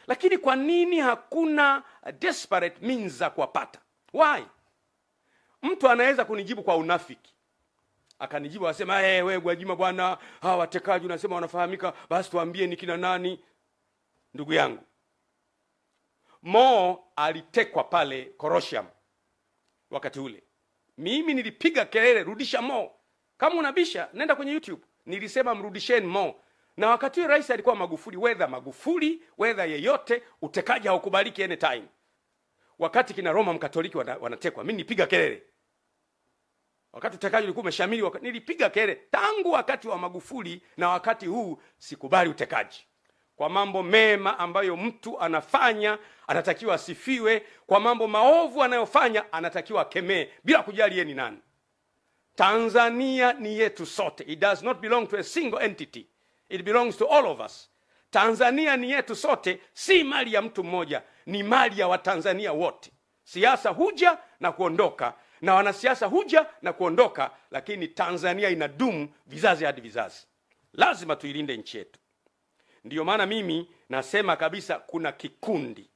Lakini kwa nini hakuna desperate means za kuwapata? Why? Mtu anaweza kunijibu kwa unafiki. Akanijibu asema, wewe Gwajima bwana, hawa watekaji unasema wanafahamika, basi tuambie ni kina nani? Ndugu yangu, Mo alitekwa pale Korosham wakati ule. Mimi nilipiga kelele, rudisha Mo. Kama unabisha, nenda kwenye YouTube. Nilisema mrudisheni Mo. Na wakati rais alikuwa Magufuli, whether yeyote, utekaji haukubaliki anytime. Wakati kina Roma Mkatoliki wanatekwa, mimi nipiga kelele. Wakati utekaji ulikuwa umeshamili, nilipiga kelele. Tangu wakati wa Magufuli na wakati huu sikubali utekaji. Kwa mambo mema ambayo mtu anafanya anatakiwa asifiwe, kwa mambo maovu anayofanya anatakiwa akemee bila kujali yeye ni nani. Tanzania ni yetu sote. It does not belong to a single entity. It belongs to all of us. Tanzania ni yetu sote, si mali ya mtu mmoja, ni mali ya Watanzania wote. Siasa huja na kuondoka, na wanasiasa huja na kuondoka, lakini Tanzania inadumu vizazi hadi vizazi. Lazima tuilinde nchi yetu. Ndiyo maana mimi nasema kabisa, kuna kikundi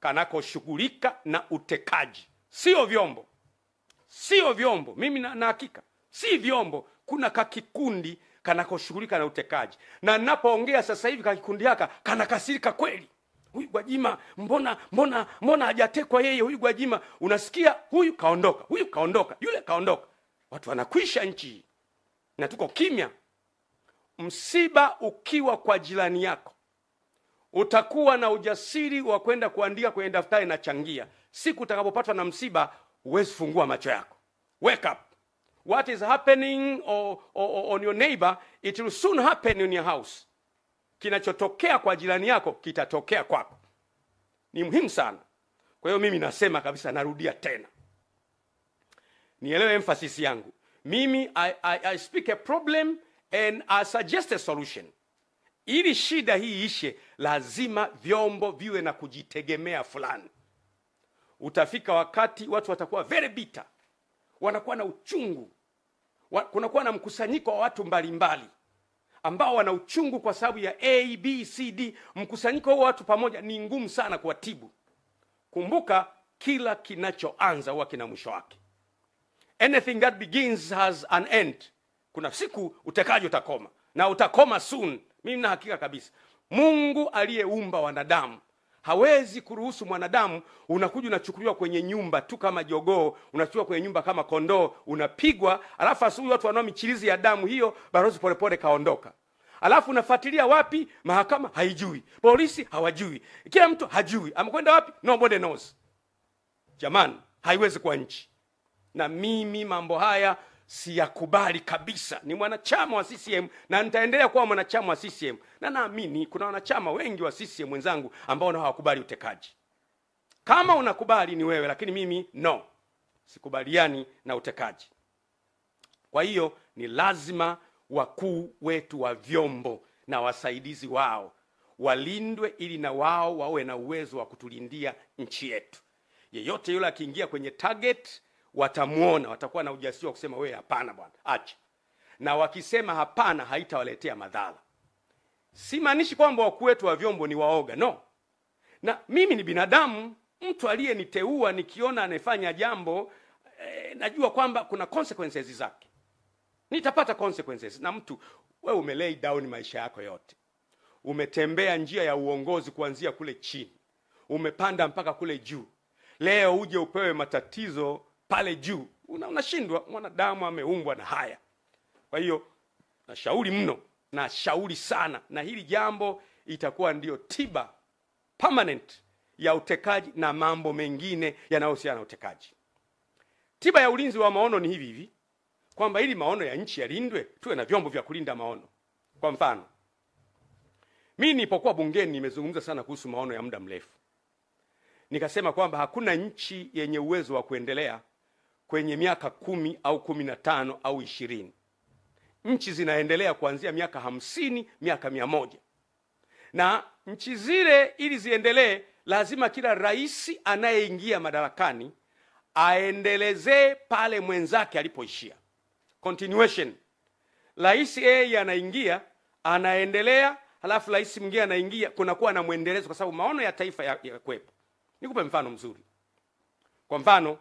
kanakoshughulika na utekaji. Sio vyombo. Mimi na hakika si vyombo. Kuna kikundi kanakoshughulika na utekaji. Na ninapoongea sasa hivi kikundi haka kanakasirika kweli. Huyu Gwajima mbona hajatekwa yeye? Huyu Gwajima, unasikia huyu kaondoka, yule kaondoka. Watu wanakwisha nchi na tuko kimya. Msiba ukiwa kwa jirani yako, utakuwa na ujasiri wa kwenda kuandika kwenye daftari na changia. Siku utakapopatwa na msiba, huwezi fungua macho yako. Wake up. What is happening on your neighbor, it will soon happen in your house. Kinachotokea kwa jirani yako kitatokea kwako. Ni muhimu sana. Kwa hiyo mimi nasema kabisa, narudia tena, nielewe emphasis yangu. Mimi I speak a problem and I suggest a solution. Ili shida hii ishe, lazima vyombo viwe na kujitegemea fulani. Utafika wakati watu watakuwa very bitter, wanakuwa na uchungu, kunakuwa na mkusanyiko wa watu mbalimbali ambao wana uchungu kwa sababu ya A, B, C, D. Mkusanyiko wa watu pamoja ni ngumu sana kuwatibu. Kumbuka, kila kinachoanza huwa kina mwisho wake. Anything that begins has an end. Kuna siku utekaji utakoma, na utakoma soon. Mimi na hakika kabisa. Mungu aliyeumba wanadamu hawezi kuruhusu mwanadamu unakuja unachukuliwa kwenye nyumba tu kama jogoo, unachukuliwa kwenye nyumba kama kondoo, unapigwa, alafu asubuhi watu wanao michirizi ya damu hiyo, Balozi Polepole kaondoka. Alafu unafuatilia wapi? Mahakama haijui, polisi hawajui, kila mtu hajui amekwenda wapi, nobody knows. Jamani, haiwezi kuwa nchi. Na mimi mambo haya siyakubali kabisa. Ni mwanachama wa CCM na nitaendelea kuwa mwanachama wa CCM, na naamini kuna wanachama wengi wa CCM wenzangu ambao nao hawakubali utekaji. Kama unakubali ni wewe, lakini mimi no, sikubaliani na utekaji. Kwa hiyo ni lazima wakuu wetu wa vyombo na wasaidizi wao walindwe, ili na wao wawe na uwezo wa kutulindia nchi yetu. Yeyote yule akiingia kwenye target, watamuona, watakuwa na ujasiri wa kusema wewe hapana bwana, acha. Na wakisema hapana, haitawaletea madhara. Simaanishi kwamba wakuu wetu wa vyombo ni waoga, no. Na mimi ni binadamu, mtu aliyeniteua nikiona anafanya jambo najua kwamba kuna consequences zake. Nitapata consequences. Na mtu, wewe umelay down maisha yako yote. Umetembea njia ya uongozi kuanzia kule chini. Umepanda mpaka kule juu. Leo uje upewe matatizo pale juu. Unashindwa. Mwanadamu ameumbwa na haya. Kwa hiyo nashauri mno, nashauri sana, na hili jambo itakuwa ndio tiba permanent ya utekaji na mambo mengine yanayohusiana na utekaji. Tiba ya ulinzi wa maono ni hivi kwamba ili maono ya nchi yalindwe, tuwe na vyombo vya kulinda maono. Kwa mfano, mimi nilipokuwa bungeni nimezungumza sana kuhusu maono ya muda mrefu. Nikasema kwamba hakuna nchi yenye uwezo wa kuendelea kwenye miaka 10 au 15 au 20. Nchi zinaendelea kuanzia miaka 50, miaka 100. Na nchi zile ili ziendelee, lazima kila rais anayeingia madarakani aendelezee pale mwenzake alipoishia. Continuation. Rais A anaingia, anaendelea, halafu rais mwingine anaingia, kunakuwa na muendelezo, kwa sababu maono ya taifa ya kwepo. Nikupe mfano mzuri. Kwa mfano,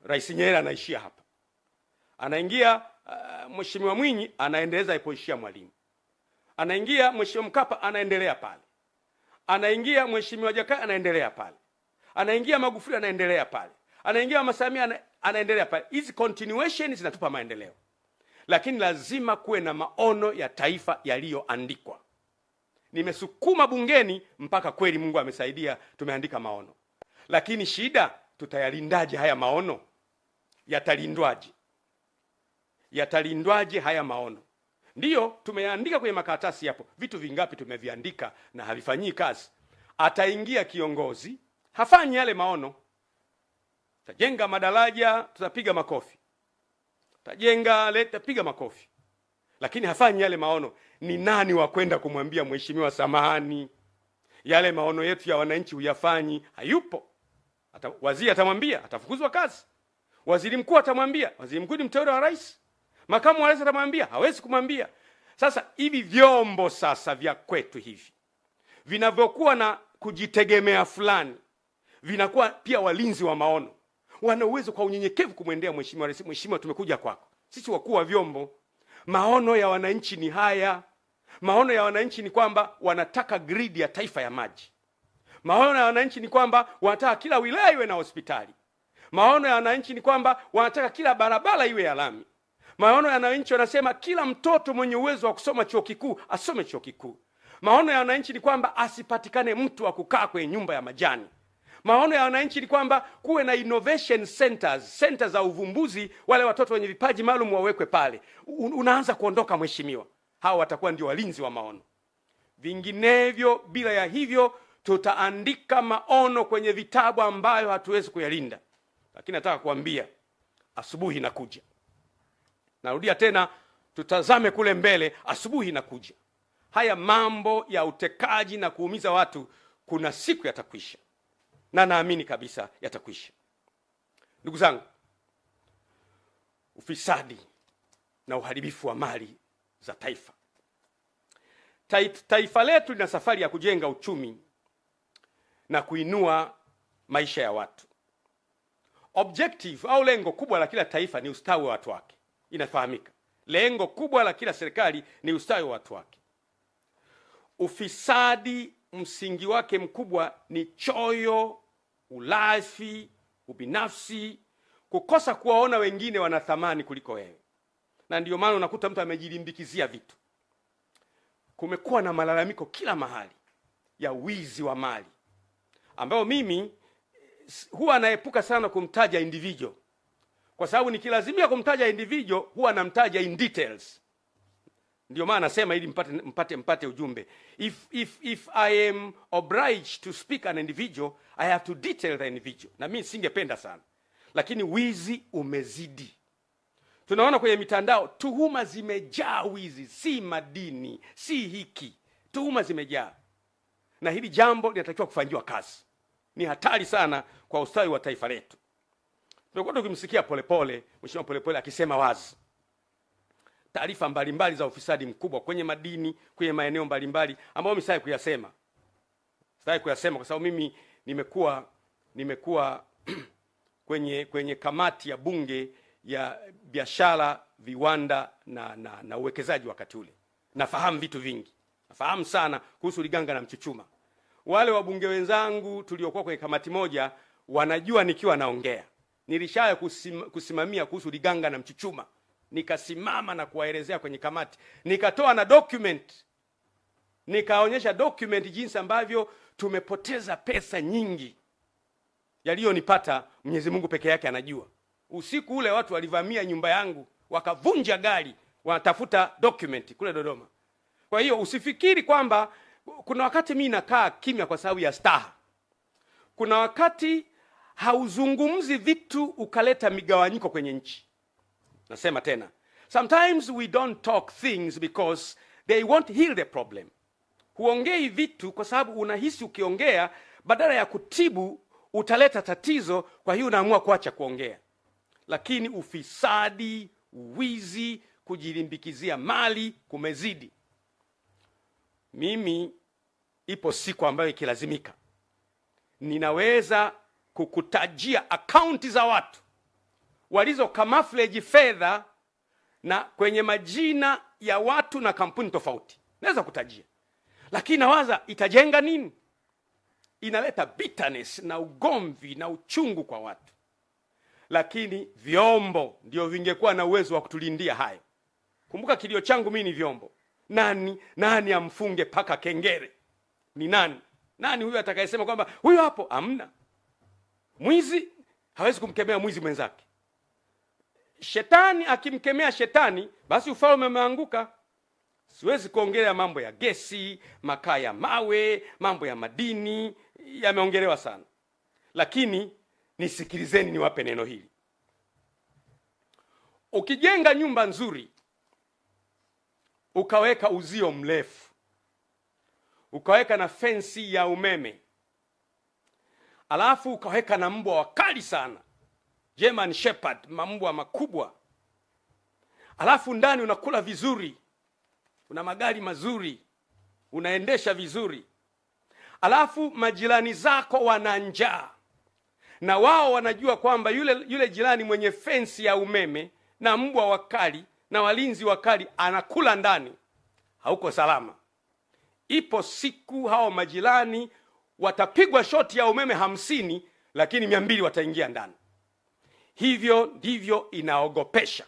Rais Nyerere anaishia hapa. Anaingia Mheshimiwa Mwinyi, anaendeleza alipoishia Mwalimu. Anaingia Mheshimiwa Mkapa, anaendelea pale. Anaingia Mheshimiwa Jakaya, anaendelea pale. Anaingia Magufuli, anaendelea pale. Anaingia Mama Samia, anaendelea pale. Hizi continuation zinatupa maendeleo. Lakini lazima kuwe na maono ya taifa yaliyoandikwa. Nimesukuma bungeni mpaka kweli Mungu amesaidia tumeandika maono. Lakini shida, tutayalindaje haya maono? Yatalindwaje? Yatalindwaje haya maono? Ndiyo, tumeandika kwenye makaratasi hapo. Vitu vingapi tumeviandika na havifanyii kazi? Ataingia kiongozi, hafanyi yale maono. Tajenga madaraja, tutapiga makofi. Tapiga makofi. Lakini hafanyi yale maono. Ni nani wa kwenda kumwambia mheshimiwa samahani, yale maono yetu ya wananchi huyafanyi? Hayupo. Waziri atamwambia, atafukuzwa kazi. Waziri mkuu atamwambia, waziri mkuu ni mteule wa rais. Makamu wa rais atamwambia, hawezi kumwambia. Sasa hivi vyombo sasa vya kwetu hivi vinavyokuwa na kujitegemea fulani, vinakuwa pia walinzi wa maono. Wana uwezo kwa unyenyekevu kumwendea mheshimiwa rais, mheshimiwa, tumekuja kwako. Sisi wakuu wa vyombo, maono ya wananchi ni haya. Maono ya wananchi ni kwamba wanataka grid ya taifa ya maji. Maono ya wananchi ni kwamba wanataka kila wilaya iwe na hospitali. Maono ya wananchi ni kwamba wanataka kila barabara iwe ya lami. Maono ya wananchi wanasema kila mtoto mwenye uwezo wa kusoma chuo kikuu asome chuo kikuu. Maono ya wananchi ni kwamba asipatikane mtu wa kukaa kwenye nyumba ya majani. Maono ya wananchi ni kwamba kuwe na innovation centers, centers za uvumbuzi, wale watoto wenye vipaji maalum wawekwe pale. Unaanza kuondoka mheshimiwa. Hao watakuwa ndio walinzi wa maono. Vinginevyo, bila ya hivyo, tutaandika maono kwenye vitabu ambayo hatuwezi kuyalinda. Lakini nataka kuambia, asubuhi inakuja. Narudia tena, tutazame kule mbele, asubuhi inakuja. Haya mambo ya utekaji na kuumiza watu kuna siku yatakwisha. Na naamini kabisa yatakwisha. Ndugu zangu, ufisadi na uharibifu wa mali za taifa. Taifa letu lina safari ya kujenga uchumi na kuinua maisha ya watu. Objective au lengo kubwa la kila taifa ni ustawi wa watu wake. Inafahamika. Lengo kubwa la kila serikali ni ustawi wa watu wake. Ufisadi msingi wake mkubwa ni choyo, ulafi, ubinafsi, kukosa kuwaona wengine wana thamani kuliko wewe. Na ndio maana unakuta mtu amejilimbikizia vitu. Kumekuwa na malalamiko kila mahali ya wizi wa mali, ambao mimi huwa naepuka sana kumtaja individual, kwa sababu nikilazimia kumtaja individual huwa namtaja in details. Ndio maana nasema ili mpate ujumbe. If I am obliged to speak an individual, I have to detail the individual. Na mimi singependa sana. Lakini wizi umezidi. Tunaona kwenye mitandao tuhuma zimejaa wizi, si madini, si hiki. Tuhuma zimejaa. Na hili jambo linatakiwa kufanyiwa kazi. Ni hatari sana kwa ustawi wa taifa letu. Tumekuwa tukimsikia Polepole, Mheshimiwa Polepole akisema wazi taarifa mbalimbali za ufisadi mkubwa kwenye madini, kwenye maeneo mbalimbali ambayo mimi sitaki kuyasema. Sitaki kuyasema kwa sababu mimi nimekuwa kwenye kamati ya bunge ya biashara, viwanda na uwekezaji wakati ule. Nafahamu vitu vingi. Nafahamu sana kuhusu Liganga na Mchuchuma. Wale wabunge wenzangu tuliokuwa kwenye kamati moja wanajua nikiwa naongea. Nilishaya kusimamia kuhusu Liganga na Mchuchuma. Nikasimama na kuwaelezea kwenye kamati. Nikatoa na document. Nikaonyesha document jinsi ambavyo tumepoteza pesa nyingi. Yaliyonipata Mwenyezi Mungu peke yake anajua. Usiku ule watu walivamia nyumba yangu, wakavunja gari, wanatafuta document kule Dodoma. Kwa hiyo usifikiri kwamba kuna wakati mimi nakaa kimya kwa sababu ya staha. Kuna wakati hauzungumzi vitu ukaleta migawanyiko kwenye nchi. Nasema tena, sometimes we don't talk things because they won't heal the problem. Huongei vitu kwa sababu unahisi ukiongea badala ya kutibu utaleta tatizo, kwa hiyo unaamua kuacha kuongea. Lakini ufisadi, wizi, kujilimbikizia mali kumezidi. Mimi ipo siku ambayo ikilazimika ninaweza kukutajia akaunti za watu walizo camouflage fedha na kwenye majina ya watu na kampuni tofauti. Naweza kutajia. Lakini nawaza itajenga nini? Inaleta bitterness na ugomvi na uchungu kwa watu. Lakini vyombo ndio vingekuwa na uwezo wa kutulindia hayo. Kumbuka kilio changu mimi ni vyombo. Nani amfunge paka kengere? Ni nani? Nani huyu atakayesema kwamba huyu hapo? Hamna. Mwizi hawezi kumkemea mwizi mwenzake. Shetani akimkemea shetani, basi ufalme umeanguka. Siwezi kuongelea mambo ya gesi, makaa ya mawe, mambo ya madini, yameongelewa sana. Lakini nisikilizeni niwape neno hili. Ukijenga nyumba nzuri, ukaweka uzio mrefu, ukaweka na fensi ya umeme, alafu ukaweka na mbwa wakali sana, German Shepherd, mbwa makubwa, alafu ndani unakula vizuri, una magari mazuri, unaendesha vizuri, alafu majirani zako wana njaa na wao wanajua kwamba yule jirani mwenye fensi ya umeme na mbwa wakali na walinzi wakali anakula ndani, hauko salama. Ipo siku hao majirani watapigwa shoti ya umeme 50, lakini 200 wataingia ndani. Hivyo ndivyo inaogopesha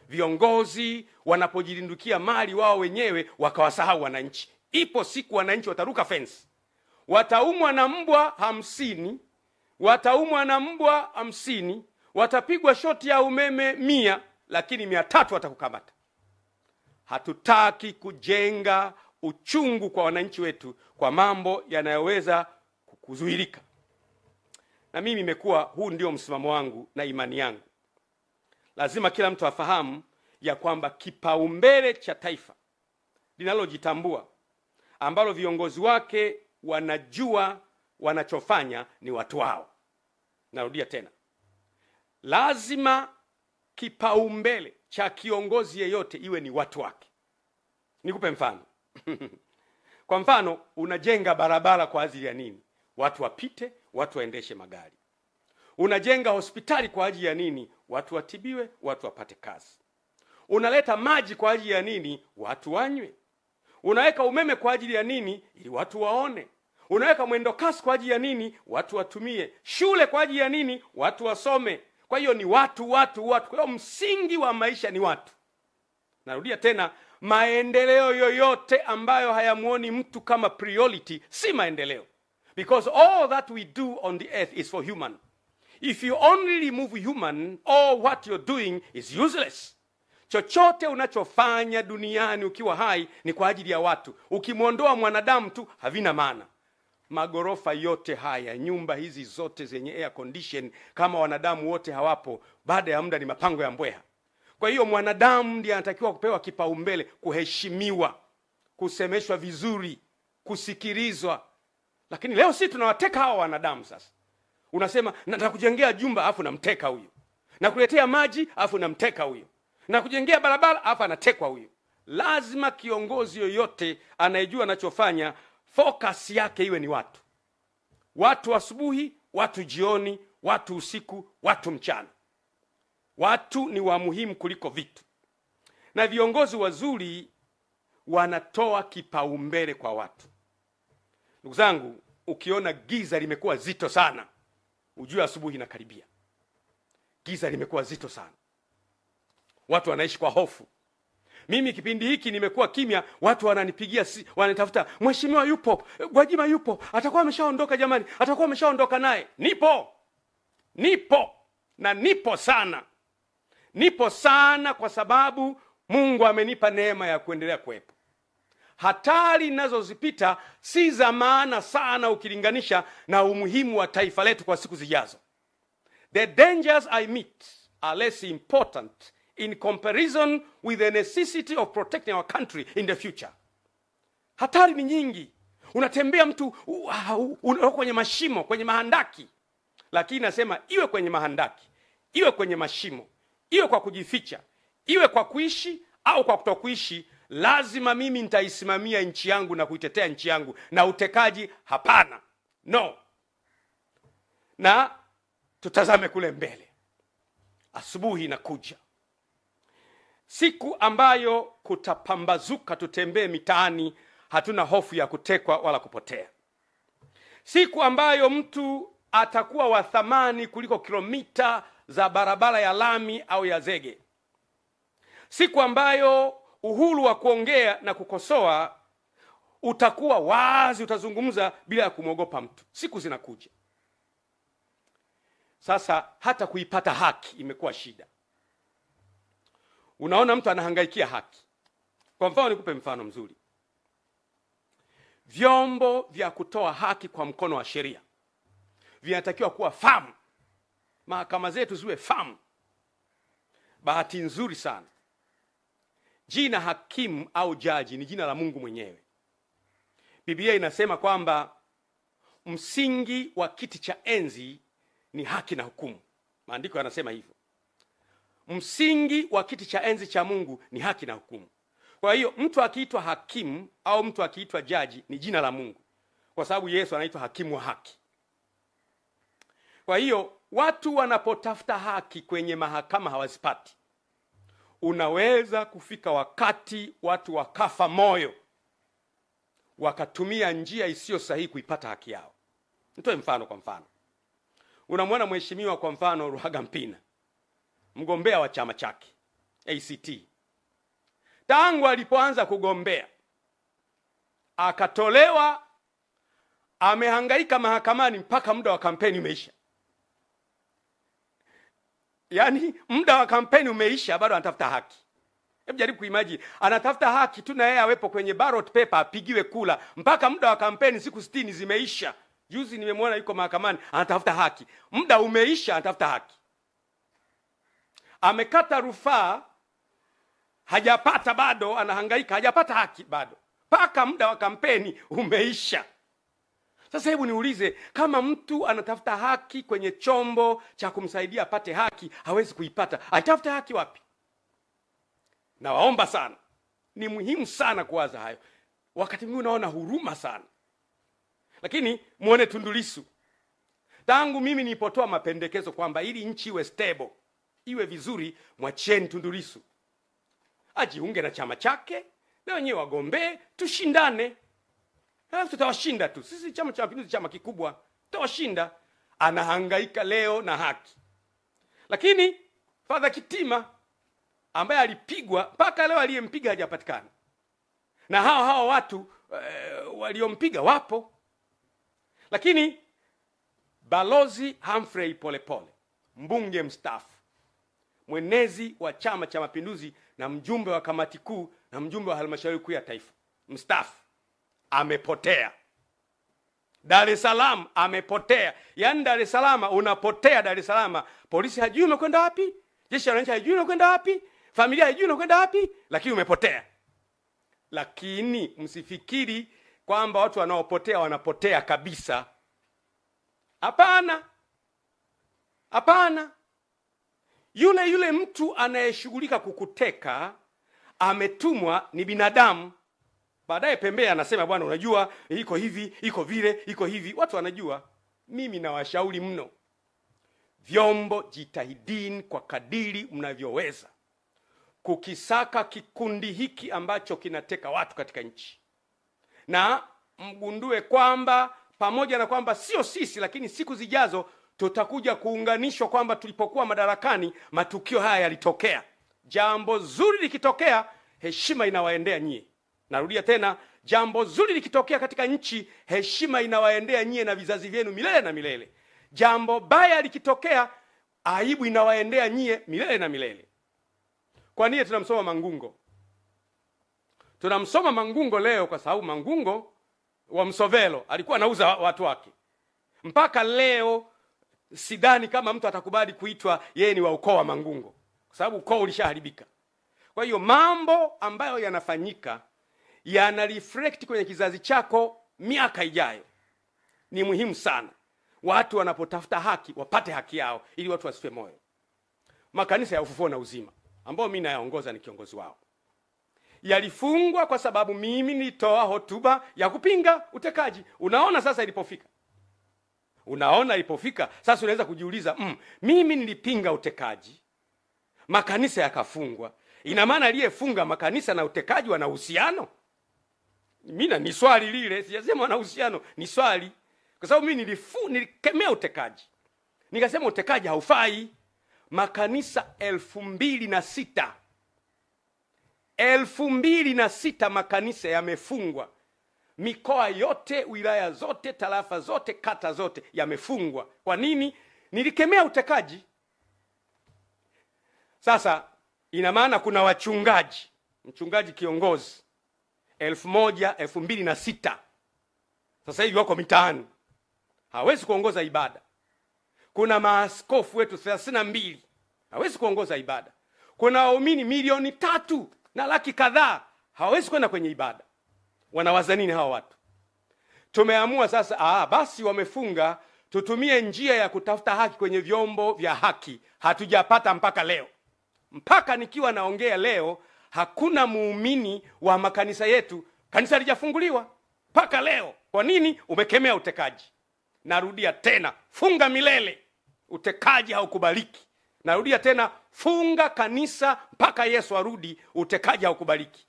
viongozi wanapojilindukia mali wao wenyewe wakawasahau wananchi. Ipo siku wananchi wataruka fence, wataumwa na mbwa 50, wataumwa na mbwa 50, watapigwa shoti ya umeme 100, lakini 300 watakukamata. Hatutaki kujenga uchungu kwa wananchi wetu kwa mambo yanayoweza kuzuilika. Na mimi imekuwa huu ndio msimamo wangu na imani yangu. Lazima kila mtu afahamu ya kwamba kipaumbele cha taifa linalojitambua, ambalo viongozi wake wanajua wanachofanya, ni watu wao. Narudia tena. Lazima kipaumbele cha kiongozi yeyote iwe ni watu wake. Nikupe mfano. Kwa mfano, unajenga barabara kwa ajili ya nini? Watu wapite, watu waendeshe magari. Unajenga hospitali kwa ajili ya nini? Watu watibiwe, watu wapate kazi. Unaleta maji kwa ajili ya nini? Watu wanywe. Unaweka umeme kwa ajili ya nini? Ili watu waone. Unaweka mwendo kasi kwa ajili ya nini? Watu watumie. Shule kwa ajili ya nini? Watu wasome. Kwa hiyo ni watu. Kwa hiyo msingi wa maisha ni watu. Narudia tena, maendeleo yoyote ambayo hayamuoni mtu kama priority si maendeleo. Because all that we do on the earth is for human. If you only remove human, all what you're doing is useless. Chochote unachofanya duniani ukiwa hai ni kwa ajili ya watu. Ukimwondoa mwanadamu tu havina maana. Magorofa yote haya, nyumba hizi zote zenye air condition, kama wanadamu wote hawapo, baada ya muda ni mapango ya mbweha. Kwa hiyo mwanadamu ndiye anatakiwa kupewa kipaumbele, kuheshimiwa, kusemeshwa vizuri, kusikilizwa. Lakini leo sisi tunawateka hawa wanadamu sasa. Unasema nataka kujengea jumba afu namteka huyo. Na kuletea maji afu namteka huyo. Na kujengea barabara afu anatekwa huyo. Lazima kiongozi yoyote anayejua anachofanya, focus yake iwe ni watu. Watu asubuhi, watu jioni, watu usiku, watu mchana. Watu ni wa muhimu kuliko vitu. Na viongozi wazuri wanatoa kipaumbele kwa watu. Ndugu zangu, ukiona giza limekuwa zito sana, ujue asubuhi inakaribia. Giza limekuwa zito sana. Watu wanaishi kwa hofu. Mimi kipindi hiki nimekuwa kimya, watu wananipigia, wanatafuta, mheshimiwa yupo, Gwajima yupo, atakuwa ameshaondoka jamani, atakuwa ameshaondoka naye. Nipo na nipo sana. Nipo sana kwa sababu Mungu amenipa neema ya kuendelea kuwepo. Hatari ninazozipita si za maana sana ukilinganisha na umuhimu wa taifa letu kwa siku zijazo. The dangers I meet are less important in comparison with the necessity of protecting our country in the future. Hatari ni nyingi. Unatembea mtu kwenye mashimo, kwenye mahandaki. Lakini nasema iwe kwenye mahandaki, iwe kwenye mashimo, iwe kwa kujificha, iwe kwa kuishi au kwa kutokuishi, lazima mimi nitaisimamia nchi yangu na kuitetea nchi yangu, na utekaji hapana. No. Na tutazame kule mbele. Asubuhi inakuja. Siku ambayo kutapambazuka, tutembee mitaani, hatuna hofu ya kutekwa wala kupotea. Siku ambayo mtu atakuwa wa thamani kuliko kilomita za barabara ya lami au ya zege. Siku ambayo uhuru wa kuongea na kukosoa utakuwa wazi, utazungumza bila ya kumwogopa mtu. Siku zinakuja. Sasa hata kuipata haki imekuwa shida. Unaona mtu anahangaikia haki. Kwa mfano, nikupe mfano mzuri. Vyombo vya kutoa haki kwa mkono wa sheria vinatakiwa kuwa famu. Mahakama zetu ziwe famu. Bahati nzuri sana, jina hakimu au jaji ni jina la Mungu mwenyewe. Biblia inasema kwamba msingi wa kiti cha enzi ni haki na hukumu. Maandiko yanasema hivyo. Msingi wa kiti cha enzi cha Mungu ni haki na hukumu. Kwa hiyo mtu akiitwa hakimu au mtu akiitwa jaji ni jina la Mungu, kwa sababu Yesu anaitwa hakimu wa haki. Kwa hiyo watu wanapotafuta haki kwenye mahakama hawazipati. Unaweza kufika wakati watu wakafa moyo, wakatumia njia isiyo sahihi kuipata haki yao. Nitoe mfano. Kwa mfano, unamwona mheshimiwa kwa mfano Ruhaga Mpina, mgombea wa chama chake ACT. Tangu alipoanza kugombea akatolewa, amehangaika mahakamani mpaka muda wa kampeni umeisha. Yaani muda wa kampeni umeisha, bado anatafuta haki. Hebu jaribu kuimagine, anatafuta haki tu na yeye awepo kwenye ballot paper, apigiwe kula, mpaka muda wa kampeni siku 60 zimeisha. Juzi nimemwona yuko mahakamani anatafuta haki. Muda umeisha, anatafuta haki. Amekata rufaa, hajapata bado, anahangaika, hajapata haki bado, mpaka muda wa kampeni umeisha. Sasa hebu niulize, kama mtu anatafuta haki kwenye chombo cha kumsaidia apate haki, hawezi kuipata, atafuta haki wapi? Na waomba sana, ni muhimu sana kuwaza hayo. Wakati mwingine unaona huruma sana. Lakini muone Tundu Lissu. Tangu mimi nilipotoa mapendekezo kwamba ili nchi iwe stable, iwe vizuri, mwacheni Tundu Lissu ajiunge na chama chake, na wenyewe wagombee, tushindane. Halafu tutawashinda tu. Sisi Chama cha Mapinduzi chama kikubwa, tutawashinda. Anahangaika leo na haki. Lakini Father Kitima ambaye alipigwa, mpaka leo aliyempiga hajapatikana. Na hao watu waliompiga wapo. Lakini Balozi Humphrey Polepole, mbunge mstaafu, mwenezi wa Chama cha Mapinduzi na mjumbe wa kamati kuu na mjumbe wa halmashauri kuu ya taifa mstaafu, amepotea. Dar es Salaam amepotea. Yaani Dar es Salaam unapotea. Dar es Salaam polisi hajui umekwenda wapi, jeshi la wananchi hajui umekwenda wapi, familia hajui umekwenda wapi, lakini umepotea. Lakini msifikiri kwamba watu wanaopotea wanapotea kabisa. Hapana. Hapana. Yule mtu anayeshughulika kukuteka ametumwa, ni binadamu. Baadaye pembea anasema bwana, unajua iko hivi, iko vile, iko hivi. Watu wanajua. Mimi nawashauri mno, vyombo jitahidini kwa kadiri mnavyoweza kukisaka kikundi hiki ambacho kinateka watu katika nchi, na mgundue kwamba pamoja na kwamba sio sisi, lakini siku zijazo tutakuja kuunganishwa kwamba tulipokuwa madarakani matukio haya yalitokea. Jambo zuri likitokea, heshima inawaendea nyie. Narudia tena, jambo zuri likitokea katika nchi, heshima inawaendea nyie na vizazi vyenu milele na milele. Jambo baya likitokea, aibu inawaendea nyie milele na milele. Kwa nini tunamsoma Mangungo? Tunamsoma Mangungo leo kwa sababu Mangungo wa Msovelo alikuwa anauza watu wake. Mpaka leo sidhani kama mtu atakubali kuitwa yeye ni wa ukoo wa Mangungo, kwa sababu ukoo ulishaharibika. Kwa hiyo mambo ambayo yanafanyika yana reflect kwenye kizazi chako miaka ijayo. Ni muhimu sana watu wanapotafuta haki wapate haki yao, ili watu wasife moyo. Makanisa ya Ufufuo na Uzima ambao mimi nayaongoza, ni kiongozi wao, yalifungwa kwa sababu mimi nilitoa hotuba ya kupinga utekaji. Unaona sasa ilipofika. Sasa unaweza kujiuliza, mimi nilipinga utekaji, makanisa yakafungwa. Ina maana aliyefunga makanisa na utekaji wana uhusiano? Mimi ni swali lile, sijasema wana uhusiano, ni swali. Kwa sababu mimi nilikemea utekaji. Nikasema utekaji haufai. Makanisa 2006 makanisa yamefungwa. Mikoa yote, wilaya zote, tarafa zote, kata zote yamefungwa. Kwa nini? Nilikemea utekaji. Sasa ina maana kuna mchungaji kiongozi 2006 sasa hivi wako mitaani, hawezi kuongoza ibada. Kuna maaskofu wetu 32 hawezi kuongoza ibada. Kuna waumini 3 na laki kadhaa hawezi kwenda kwenye ibada. Wanawaza nini hawa watu? Tumeamua sasa, basi wamefunga, tutumie njia ya kutafuta haki kwenye vyombo vya haki. Hatujapata mpaka leo. Mpaka nikiwa naongea leo, hakuna muumini wa makanisa yetu, kanisa halijafunguliwa mpaka leo. Kwa nini? Umekemea utekaji. Narudia tena, funga milele. Utekaji haukubaliki. Narudia tena, funga kanisa mpaka Yesu arudi. Utekaji haukubaliki.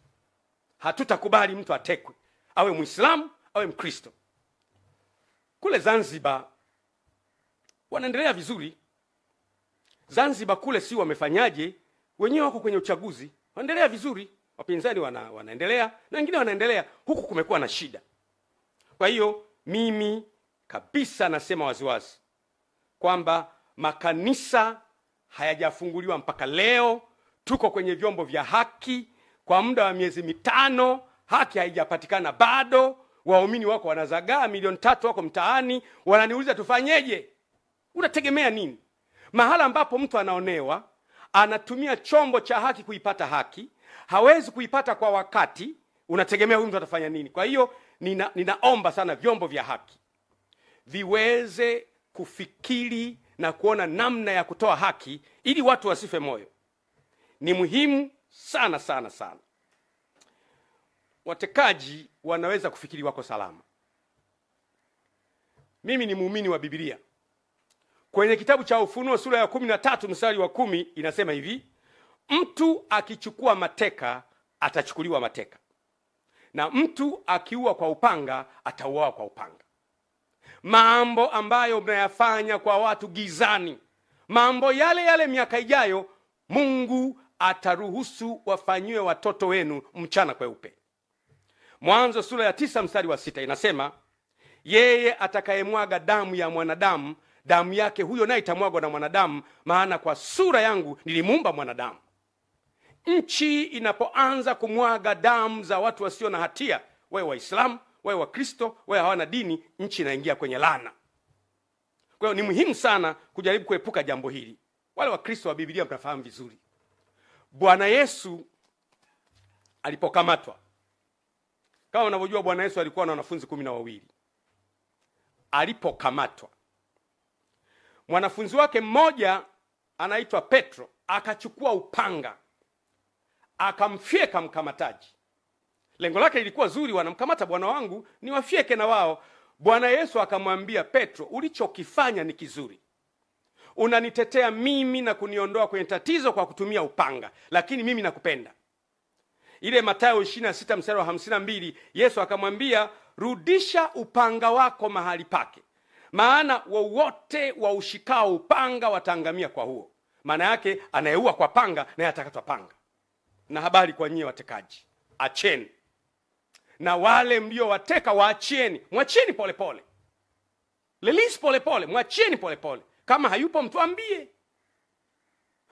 Hatutakubali mtu atekwe, awe Muislamu awe Mkristo. Kule Zanzibar wanaendelea vizuri. Zanzibar kule si wamefanyaje? Wenyewe wako kwenye uchaguzi, wanaendelea vizuri. Wapinzani wanaendelea na wengine wanaendelea. Huku kumekuwa na shida. Kwa hiyo mimi kabisa nasema waziwazi kwamba makanisa hayajafunguliwa mpaka leo. Tuko kwenye vyombo vya haki kwa muda wa miezi 5, haki haijapatikana bado. Waumini wako wanazagaa 3 wako mtaani, wananiuliza tufanyeje? Unategemea nini? Mahala ambapo mtu anaonewa, anatumia chombo cha haki kuipata haki, hawezi kuipata kwa wakati, unategemea huyu mtu atafanya nini? Kwa hiyo ninaomba sana vyombo vya haki viweze kufikiri na kuona namna ya kutoa haki ili watu wasife moyo. Ni muhimu sana sana sana. Watekaji wanaweza kufikiri wako salama. Mimi ni muumini wa Biblia. Kwenye kitabu cha Ufunuo sura ya 13 mstari wa 10 inasema hivi: mtu akichukua mateka atachukuliwa mateka, na mtu akiua kwa upanga atauawa kwa upanga. Mambo ambayo mnayafanya kwa watu gizani, mambo yale yale miaka ijayo Mungu ataruhusu wafanyiwe watoto wenu mchana kweupe. Mwanzo sura ya 9 mstari wa 6 inasema, yeye atakayemwaga damu ya mwanadamu damu yake huyo naye itamwagwa na mwanadamu, maana kwa sura yangu nilimuumba mwanadamu. Nchi inapoanza kumwaga damu za watu wasio na hatia, wewe Waislamu, wewe Wakristo, wewe hawana dini, nchi inaingia kwenye laana. Kwa hiyo ni muhimu sana kujaribu kuepuka jambo hili. Wale Wakristo wa Biblia mtafahamu vizuri. Bwana Yesu alipokamatwa, kama unavyojua Bwana Yesu alikuwa na wanafunzi 12. Alipokamatwa, mwanafunzi wake mmoja anaitwa Petro akachukua upanga akamfyeka mkamataji. Lengo lake lilikuwa zuri, wanamkamata bwana wangu ni wafyeke na wao. Bwana Yesu akamwambia Petro, ulichokifanya ni kizuri, unanitetea mimi na kuniondoa kwenye tatizo kwa kutumia upanga, lakini mimi nakupenda. Ile Mathayo 26 mstari wa 52, Yesu akamwambia, rudisha upanga wako mahali pake, maana wowote waushikao upanga wataangamia kwa huo. Maana yake anayeua kwa panga naye atakatwa panga. Na habari kwa nyie watekaji, acheni, na wale mliowateka waachieni, mwachieni polepole, release polepole, mwachieni polepole. Kama hayupo mtuambie,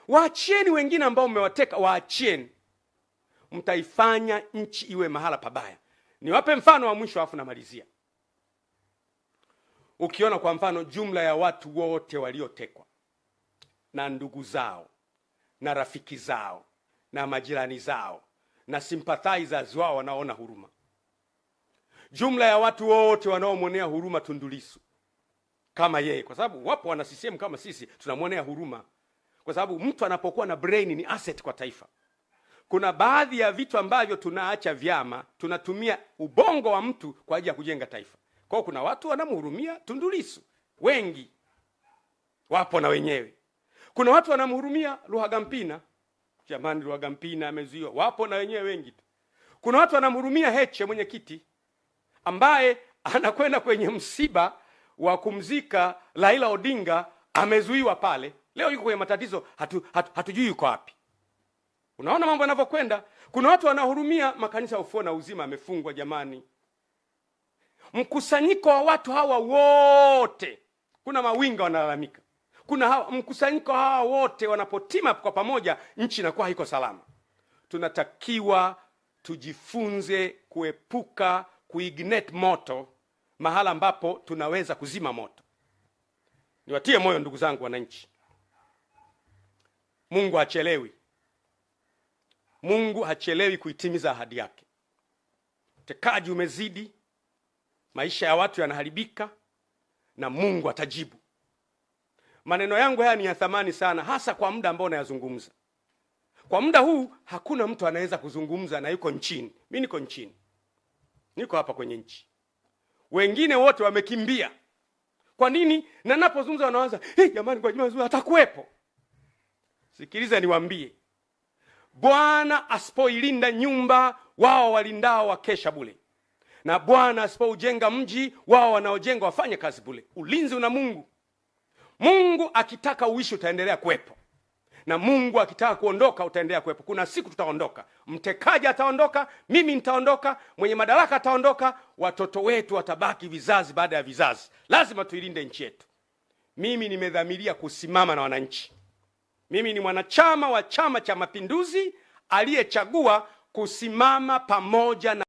waachieni wengine ambao mmewateka, waachieni. Mtaifanya nchi iwe mahala pabaya. Niwape mfano wa mwisho afu namalizia. Ukiona kwa mfano jumla ya watu wote waliotekwa na ndugu zao na rafiki zao na majirani zao na sympathizers wao wanaona huruma, jumla ya watu wote wanaomwonea huruma Tundu Lissu kama yeye, kwa sababu wapo wana CCM kama sisi tunamwonea huruma, kwa sababu mtu anapokuwa na brain ni asset kwa taifa. Kuna baadhi ya vitu ambavyo tunaacha vyama, tunatumia ubongo wa mtu kwa ajili ya kujenga taifa. Kwa hiyo kuna watu wanamhurumia Tundu Lissu, wengi wapo na wenyewe. Kuna watu wanamhurumia Ruhagampina, jamani Ruhagampina amezuiwa, wapo na wenyewe wengi. Kuna watu wanamhurumia Heche, mwenyekiti ambaye anakwenda kwenye msiba wa kumzika Raila Odinga, amezuiwa pale, leo yuko kwenye matatizo, hatujui yuko wapi. Unaona mambo yanavyokwenda. Kuna watu wanahurumia makanisa ya Ufufuo na Uzima, amefungwa jamani. Mkusanyiko wa watu hawa wote, kuna mawinga wanalalamika, kuna mkusanyiko hawa wote wanapotima kwa pamoja, nchi inakuwa haiko salama. Tunatakiwa tujifunze kuepuka kuignite moto mahala ambapo tunaweza kuzima moto. Niwatie moyo ndugu zangu wananchi, Mungu hachelewi. Mungu hachelewi kuitimiza ahadi yake. Utekaji umezidi, maisha ya watu yanaharibika, na Mungu atajibu. Maneno yangu haya ni ya thamani sana, hasa kwa muda ambao nayazungumza. Kwa muda huu hakuna mtu anaweza kuzungumza na yuko nchini. Mimi niko nchini, niko hapa kwenye nchi, wengine wote wamekimbia. Kwa nini? Na ninapozungumza wanaanza, jamani Gwajima atakuwepo. Sikiliza niwaambie, Bwana asipoilinda nyumba, wao walindao wakesha bure. Na Bwana asipoujenga mji, wao wanaojenga wafanye kazi bure. Ulinzi una Mungu. Mungu akitaka uishi utaendelea kuwepo, na Mungu akitaka kuondoka utaendelea kuwepo. Kuna siku tutaondoka, mtekaji ataondoka, mimi nitaondoka, mwenye madaraka ataondoka, watoto wetu watabaki vizazi baada ya vizazi. Lazima tuilinde nchi yetu. Mimi nimedhamiria kusimama na wananchi. Mimi ni mwanachama wa Chama cha Mapinduzi aliyechagua kusimama pamoja na